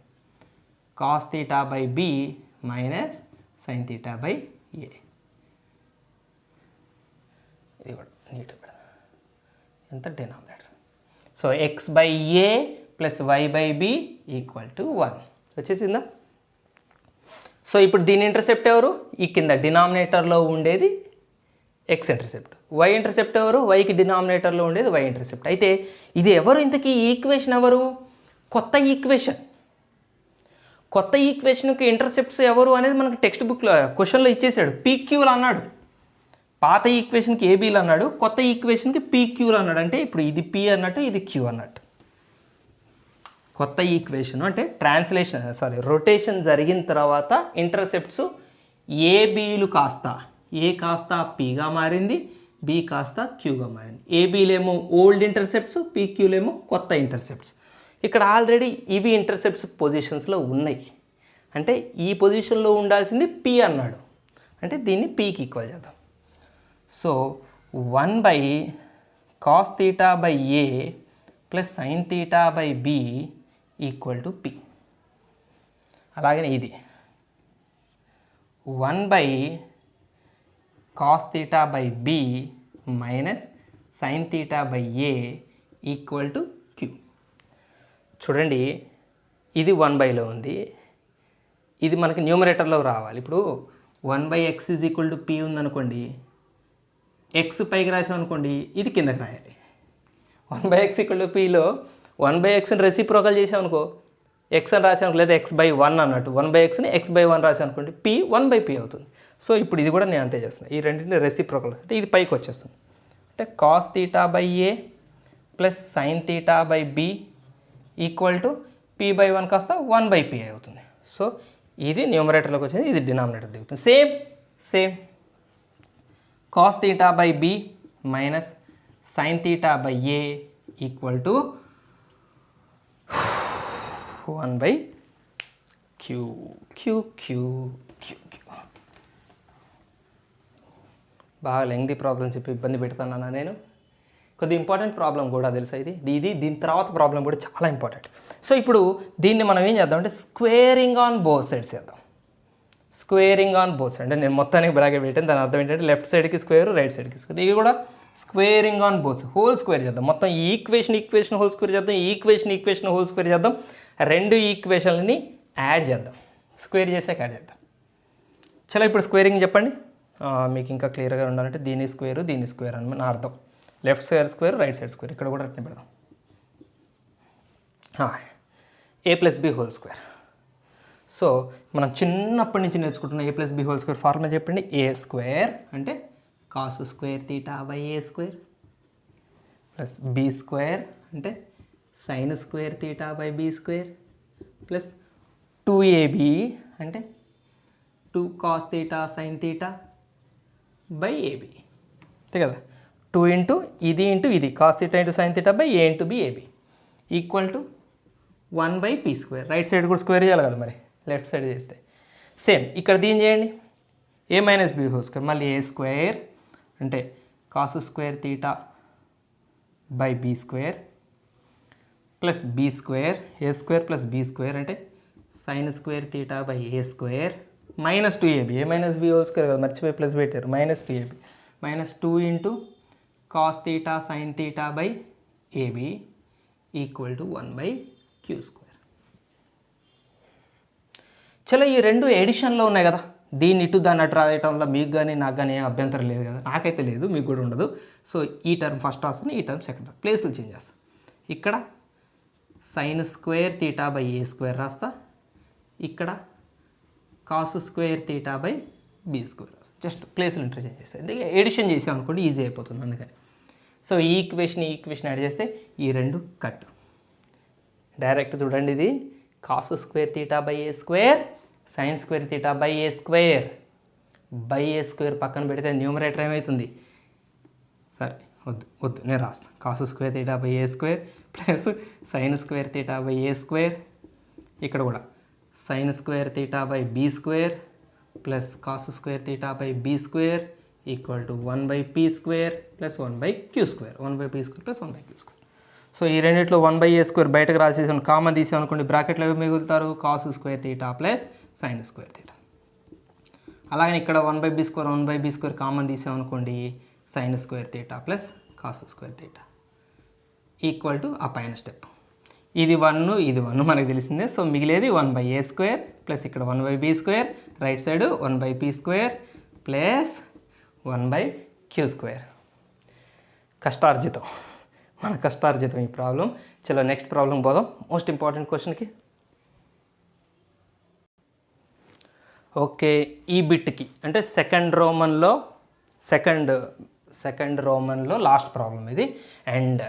Cos theta by B minus sine theta by a. ఇది కూడా నీట్ ఎంత denominator. So X by A plus why by B equal to 1 వచ్చేసిందా? సో ఇప్పుడు దీని ఇంటర్సెప్ట్ ఎవరు? ఈ కింద డినామినేటర్లో ఉండేది ఎక్స్ ఇంటర్సెప్ట్. వై ఇంటర్సెప్ట్ ఎవరు? వైకి డినామినేటర్లో ఉండేది వై ఇంటర్సెప్ట్. అయితే ఇది ఎవరు ఇంతకీ? ఈ ఈక్వేషన్ ఎవరు? కొత్త ఈక్వేషన్. కొత్త ఈక్వేషన్కి ఇంటర్సెప్ట్స్ ఎవరు అనేది మనకి టెక్స్ట్ బుక్లో క్వశ్చన్లో ఇచ్చేసాడు. పీక్యూలు అన్నాడు. పాత ఈక్వేషన్కి ఏబీలు అన్నాడు, కొత్త ఈక్వేషన్కి పీక్యూలు అన్నాడు. అంటే ఇప్పుడు ఇది పీ అన్నట్టు, ఇది క్యూ అన్నట్టు. కొత్త ఈక్వేషన్ అంటే రొటేషన్ జరిగిన తర్వాత ఇంటర్సెప్ట్స్ ఏబీలు కాస్త ఏ కాస్త పీగా మారింది, బి కాస్త క్యూగా మారింది. ఏబీలేమో ఓల్డ్ ఇంటర్సెప్ట్స్, పీక్యూలేమో కొత్త ఇంటర్సెప్ట్స్. ఇక్కడ ఆల్రెడీ ఇవి ఇంటర్సెప్ట్స్ పొజిషన్స్లో ఉన్నాయి. అంటే ఈ పొజిషన్లో ఉండాల్సింది పీ అన్నాడు. అంటే దీన్ని పీకి ఈక్వల్ చేద్దాం. So 1 cos theta by A plus sine theta by B equal to P. అలాగనే ఇది 1 cos theta by B minus sine theta by A equal to Q. చూడండి, ఇది 1/లో ఉంది, ఇది మనకి న్యూమరేటర్లోకి రావాలి. ఇప్పుడు 1/x is equal to P ఉందనుకోండి, ఎక్స్ పైకి రాసాం అనుకోండి, ఇది కిందకి రాయాలి. 1/x ఈక్వల్ టు పిలో 1/xని రెసిప్రోకల్ చేసాం అనుకో, ఎక్స్ అని రాసాం, లేదా x/1 అన్నట్టు 1/xని x/1 రాసాం అనుకోండి, పి 1/p అవుతుంది. సో ఇప్పుడు ఇది కూడా నేను అంతే చేస్తున్నాను. ఈ రెండింటిని రెసిప్రోకల్ అంటే ఇది పైకి వచ్చేస్తుంది. అంటే cos theta by A plus sine theta by B equal to p/1 కాస్త 1/p అవుతుంది. సో ఇది న్యూమరేటర్లోకి వచ్చింది, ఇది డినామినేటర్ దిగుతుంది. Same cos theta by B minus sine theta by A equal to 1/q. బాగా లెంగ్తీ ప్రాబ్లం చెప్పి ఇబ్బంది పెడుతున్నానా నేను? కొద్ది ఇంపార్టెంట్ ప్రాబ్లం కూడా తెలుసా దీని తర్వాత ప్రాబ్లం కూడా చాలా ఇంపార్టెంట్. సో ఇప్పుడు దీన్ని మనం ఏం చేద్దాం అంటే స్క్వేరింగ్ ఆన్ బోత్ సైడ్స్ చేద్దాం. స్క్వేరింగ్ ఆన్ బోత్ సైడ్ అంటే నేను మొత్తానికి బ్రాకెట్ పెట్టాను, దాని అర్థం ఏంటంటే లెఫ్ట్ సైడ్కి స్క్వేర్, రైట్ సైడ్కి స్క్వేర్. ఇది కూడా squaring on both whole square చేద్దాం. మొత్తం ఈ ఈక్వేషన్ హోల్ స్క్వేర్ చేద్దాం, ఈ ఈక్వేషన్ హోల్ స్క్వేర్ చేద్దాం. రెండు ఈక్వేషన్లని యాడ్ చేద్దాం, స్క్వేర్ చేసాక యాడ్ చేద్దాం. చలో ఇప్పుడు స్క్వేరింగ్ చెప్పండి, మీకు ఇంకా క్లియర్గా ఉండాలంటే దీని స్క్వేర్ అని నా అర్థం. Left side square, right side square, ఇక్కడ కూడా అట్నే పెడదాం. a + b whole square. So మనం చిన్నప్పటి నుంచి నేర్చుకుంటున్న a + b whole square formula చెప్పండి. a స్క్వేర్ అంటే cos square theta by a square plus b square అంటే sin square theta by b square plus 2ab అంటే 2 cos theta sin theta by ab. అంతే కదా, 2 ఇంటూ ఇది cos theta into sin theta by a into b ab equal to 1/p square. Right side కూడా square చేయాలి కదా మరి, left side చేస్తే same ఇక్కడ దీన్ని చేయండి. a - b హోల్ స్క్వేర్ మళ్ళీ a స్క్వేర్ అంటే cos square theta by b square plus b square, a square plus b square అంటే sin square theta by a square minus 2ab. a - b whole square కదా, మర్చిపోయి plus పెట్టారు, minus 2ab minus 2 into cos theta sin theta by ab equal to 1/q square. చలో ఈ రెండు ఎడిషన్లో ఉన్నాయి కదా, దీన్ని ఇటు దాన్ని అటు రాయటంలో మీకు కానీ నాకు కానీ ఏం అభ్యంతరం లేదు కదా, నాకైతే లేదు, మీకు కూడా ఉండదు. సో ఈ టర్మ్ ఫస్ట్ రాస్తాను, ఈ టర్మ్ సెకండ్ టర్మ్, ప్లేస్లు చేంజ్ చేస్తాను. ఇక్కడ sin square theta by a square రాస్తా, ఇక్కడ cos square theta by b square రాస్తా. జస్ట్ ప్లేస్లు ఇంటర్చేంజ్ చేస్తాను, ఎందుకంటే ఎడిషన్ చేసాం అనుకోండి ఈజీ అయిపోతుంది అందుకని. సో ఈ ఈక్వేషన్ యాడ్ చేస్తే ఈ రెండు కట్. డైరెక్ట్ చూడండి, ఇది cos square theta by a square sin square theta by a square పక్కన పెడితే న్యూమరేటర్ ఏమవుతుంది? సరే వద్దు నేను రాస్తాను. cos square theta by a square plus sin square theta by a square, ఇక్కడ కూడా sin square theta by b square plus cos square theta by b square equal to 1/p square plus 1/q square, 1/p square plus 1/q square. So ఈ రెండిట్లో 1/a square బయటకు రాసేసాను, common తీసామనుకోండి, బ్రాకెట్లో ఏవి మిగులుతారు? cos square theta plus sin square theta. అలాగే ఇక్కడ 1/b square common తీసామనుకోండి, sin square theta plus cos square theta equal to ఆ పైన స్టెప్. ఇది 1 మనకు తెలిసిందే. సో మిగిలేది 1/a స్క్వేర్ ప్లస్ ఇక్కడ 1/b square, right side 1/p square plus 1/q square. మన కష్టార్జితం ఈ ప్రాబ్లం. చలో నెక్స్ట్ ప్రాబ్లం పోదాం, మోస్ట్ ఇంపార్టెంట్ క్వశ్చన్కి. ఓకే, ఈ బిట్కి అంటే సెకండ్ రోమన్లో లాస్ట్ ప్రాబ్లం ఇది, and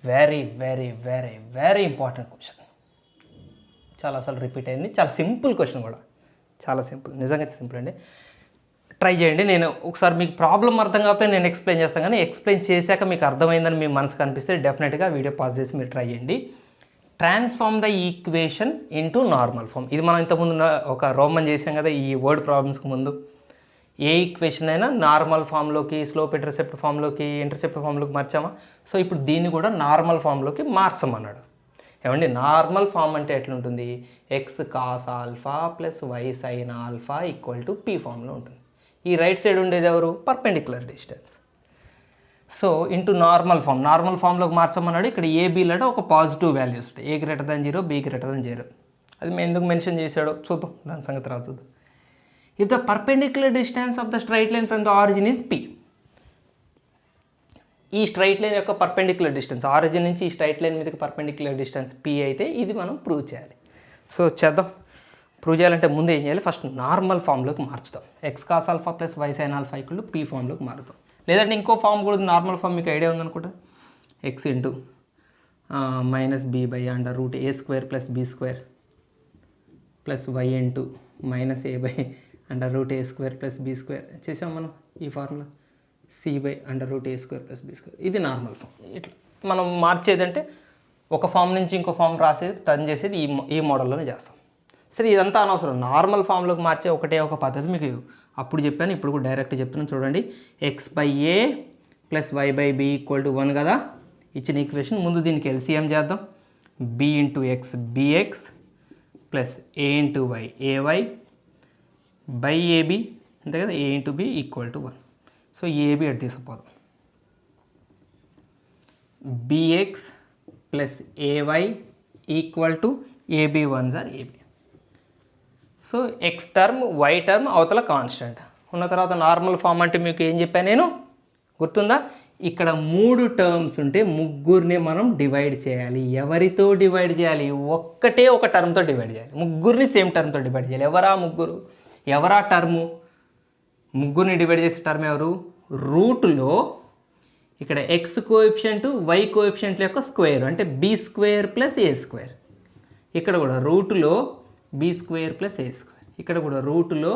very very very very important question. చాలా అసలు రిపీట్ అయింది, చాలా సింపుల్ క్వశ్చన్ కూడా, చాలా సింపుల్, నిజంగా సింపుల్ అండి. ట్రై చేయండి. నేను ఒకసారి మీకు ప్రాబ్లం అర్థం కాకపోతే నేను ఎక్స్ప్లెయిన్ చేస్తాను, కానీ ఎక్స్ప్లెయిన్ చేశాక మీకు అర్థమైందని మీ మనసుకు అనిపిస్తే డెఫినెట్గా వీడియో పాజ్ చేసి మీరు ట్రై చేయండి. Transform the equation into normal form. ఇది మనం ఇంతకుముందు ఒక రోమన్ చేసాం కదా ఈ వర్డ్ ప్రాబ్లమ్స్కి ముందు. ఏ ఈక్వేషన్ అయినా నార్మల్ ఫామ్లోకి, స్లోప్ ఇంటర్సెప్ట్ ఫామ్లోకి, ఇంటర్సెప్ట్ ఫామ్లోకి మార్చామా? సో ఇప్పుడు దీన్ని కూడా నార్మల్ ఫామ్లోకి మార్చమన్నాడు. ఏమండి, నార్మల్ ఫామ్ అంటే ఎట్లుంటుంది? x cos alpha plus y sin alpha equal to p ఫామ్లో ఉంటుంది. ఈ రైట్ సైడ్ ఉండేది ఎవరు? Perpendicular distance. So into normal ఫామ్లోకి మార్చమన్నాడు. ఇక్కడ ఏబీలో ఒక పాజిటివ్ వాల్యూస్ ఉంటాయి, a greater than 0, b greater than 0. అది మేము ఎందుకు మెన్షన్ చేశాడో చూద్దాం, దాని సంగతి రా చూద్దాం. If the perpendicular distance of the straight line from the origin is p. ఈ స్ట్రైట్ లైన్ యొక్క పర్పెండిక్యులర్ డిస్టెన్స్, ఆరిజిన్ నుంచి ఈ స్ట్రైట్ లైన్ మీదకి పర్పెండిక్యులర్ డిస్టెన్స్ p అయితే ఇది మనం ప్రూవ్ చేయాలి. సో చేద్దాం. ప్రూవ్ చేయాలంటే ముందు ఏం చేయాలి? ఫస్ట్ నార్మల్ ఫామ్లోకి మార్చుతాం. x cos alpha plus y sin alpha equal to p ఫామ్లోకి మారుతాం. లేదంటే ఇంకో ఫామ్ కూడా నార్మల్ ఫామ్ మీకు ఐడియా ఉందనుకుంటా, x into -b by under root a square plus b square plus y into -a by under root a square plus b square చేసాం మనం ఈ formula, c by under root a square plus b square. ఇది normal form. ఇట్లా మనం మార్చేదంటే ఒక form నుంచి ఇంకో form రాసేది, టర్న్ చేసేది ఈ మోడల్లోనే చేస్తాం. సరే, ఇదంతా అనవసరం. నార్మల్ ఫామ్లోకి మార్చే ఒకటే ఒక పద్ధతి మీకు అప్పుడు చెప్పాను, ఇప్పుడు కూడా డైరెక్ట్ చెప్తున్నాను చూడండి. x/a + y/b = 1 కదా, ఇచ్చిన ఈక్వేషన్. ముందు దీనికి ఎల్సిఎం చేద్దాం. b × x bx + a × y ay /ab అంతే కదా, a × b = 1. సో ab అటు తీసుకుపోదాం. bx + ay = ab 1s are ab. So X term why term అవతల కాన్స్టెంట్ ఉన్న తర్వాత నార్మల్ ఫామ్ అంటే మీకు ఏం చెప్పాను నేను, గుర్తుందా? ఇక్కడ 3 టర్మ్స్ ఉంటే ముగ్గురిని మనం డివైడ్ చేయాలి. ఎవరితో డివైడ్ చేయాలి? ఒక్కటే ఒక టర్మ్తో డివైడ్ చేయాలి. ముగ్గురిని సేమ్ టర్మ్తో డివైడ్ చేయాలి. ఎవరా ముగ్గురు? ఎవరా టర్ము? ముగ్గురిని డివైడ్ చేసే టర్మ్ ఎవరు? రూట్లో ఇక్కడ ఎక్స్ కోఎఫిషియంట్ వై కోఎఫిషియంట్ల యొక్క స్క్వేర్ అంటే b² + a². ఇక్కడ కూడా రూట్లో b² + a². ఇక్కడ కూడా రూట్లో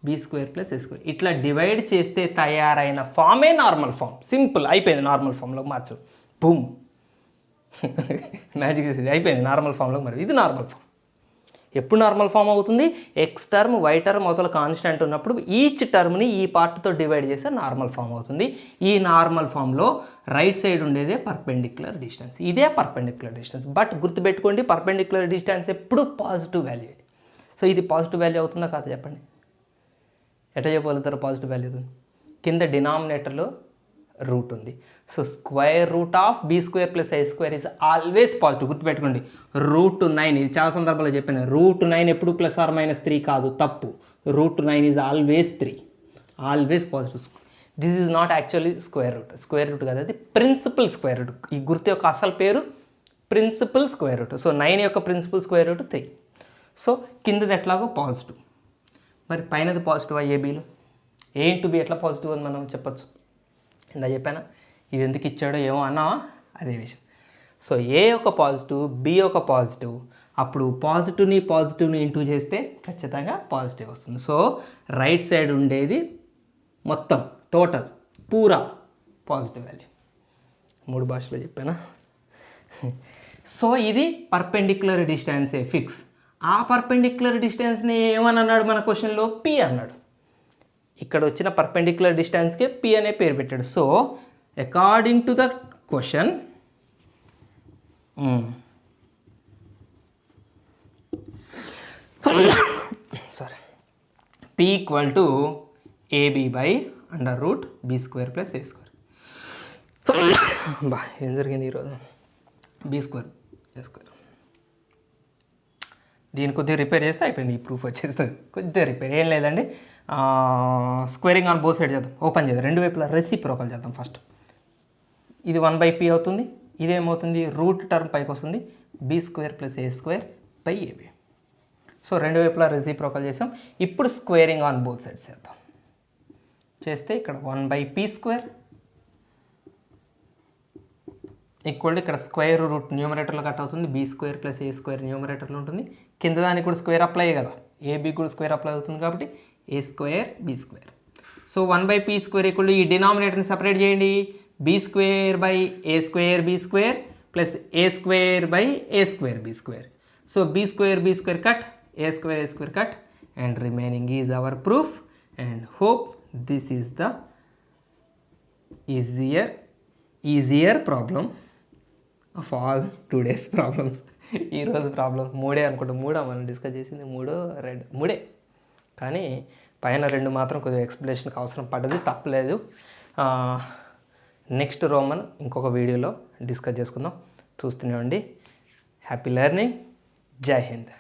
b² + a². ఇట్లా డివైడ్ చేస్తే తయారైన ఫామే నార్మల్ ఫామ్. సింపుల్, అయిపోయింది. నార్మల్ ఫామ్లోకి మార్చు, బూమ్, మ్యాజిక్ అయిపోయింది నార్మల్ ఫామ్లోకి. మరి ఇది నార్మల్ ఫామ్. ఎప్పుడు నార్మల్ ఫామ్ అవుతుంది? ఎక్స్ టర్మ్ వై టర్మ్ అవతల కాన్స్టెంట్ ఉన్నప్పుడు ఈచ్ టర్మ్ని ఈ పార్ట్తో డివైడ్ చేస్తే నార్మల్ ఫామ్ అవుతుంది. ఈ నార్మల్ ఫామ్లో రైట్ సైడ్ ఉండేదే పర్పెండిక్యులర్ డిస్టెన్స్. ఇదే పర్పెండిక్యులర్ డిస్టెన్స్. బట్ గుర్తుపెట్టుకోండి, పర్పెండిక్యులర్ డిస్టెన్స్ ఎప్పుడు పాజిటివ్ వాల్యూ. సో ఇది పాజిటివ్ వాల్యూ అవుతుందా కాదా చెప్పండి? ఎట్లా చెప్పగలుగుతారు పాజిటివ్ వాల్యూ? కింద డినామినేటర్లో రూట్ ఉంది. So √b² + a² is always positive. గుర్తుపెట్టుకోండి. √9 ఇది చాలా సందర్భాల్లో చెప్పాను. √9 ఎప్పుడు +or-3 కాదు, తప్పు. √9 is always 3, always positive. This is not actually square root కాదు, అది ప్రిన్సిపల్ స్క్వేర్ రూట్. ఈ గుర్తు యొక్క అసలు పేరు ప్రిన్సిపల్ స్క్వేర్ రూట్. సో 9 యొక్క ప్రిన్సిపల్ స్క్వేర్ రూట్ 3. సో కిందది ఎట్లాగో పాజిటివ్, మరి పైనది పాజిటివ్ ఏబీలో. a × b ఎట్లా పాజిటివ్ అని మనం చెప్పచ్చు? ఇందా చెప్పానా, ఇది ఎందుకు ఇచ్చాడో ఏమో అన్నావా, అదే విషయం. సో ఏ ఒక పాజిటివ్, బి ఒక పాజిటివ్, అప్పుడు పాజిటివ్ని ఇంటూ చేస్తే ఖచ్చితంగా పాజిటివ్ వస్తుంది. సో రైట్ సైడ్ ఉండేది మొత్తం టోటల్ పూరా పాజిటివ్ వాల్యూ. 3 భాషలో చెప్పానా? సో ఇది పర్పెండిక్యులర్ డిస్టెన్సే ఫిక్స్. ఆ పర్పెండిక్యులర్ డిస్టెన్స్ని ఏమని అన్నాడు మన క్వశ్చన్లో? పి అన్నాడు. ఇక్కడ వచ్చిన పర్పెండిక్యులర్ డిస్టెన్స్కి పి అనే పేరు పెట్టాడు. So according to the question p = ab /√b² + a². బా ఏం జరిగింది ఈరోజు? b² a². దీన్ని కొద్దిగా రిపేర్ చేస్తే అయిపోయింది. ఈ ప్రూఫ్ వచ్చేస్తుంది. కొద్దిగా రిపేర్ ఏం లేదండి. స్క్వేరింగ్ ఆన్ బోత్ సైడ్ చేద్దాం. ఓపెన్ చేద్దాం, రెండు వైపులా రెసిప్రోకల్ చేద్దాం. ఫస్ట్ ఇది 1/p అవుతుంది. ఇదేమవుతుంది? రూట్ టర్మ్ పైకి వస్తుంది, b² + a² /ab. సో రెండు వైపులా రెసిప్రోకల్ చేసాం. ఇప్పుడు స్క్వేరింగ్ ఆన్ బోత్ సైడ్స్ చేద్దాం. చేస్తే ఇక్కడ 1/p² ఈక్వల్ ఇక్కడ స్క్వేర్ రూట్ న్యూమరేటర్లో కట్ అవుతుంది, b² + a² న్యూమరేటర్లో ఉంటుంది. కింద దానికి కూడా స్క్వేర్ అప్లై కదా, ఏబీ కూడా స్క్వేర్ అప్లై అవుతుంది కాబట్టి a² b². సో 1/p² ఈ డినామినేటర్ని సపరేట్ చేయండి. b² / a² b² + a² / a² b². So b² b² cut, a² cut, and remaining is our proof. And hope this is the easier problem of all today's problems. ఈరోజు problem 3 అనుకుంటా. 3 మనం discuss చేసింది 3 కానీ పైన 2 మాత్రం కొద్దిగా ఎక్స్ప్లెనేషన్కి అవసరం పడ్డది, తప్పలేదు. నెక్స్ట్ రోమన్ ఇంకొక వీడియోలో డిస్కస్ చేసుకుందాం. చూస్తూనే ఉండి. Happy learning. జై హింద్.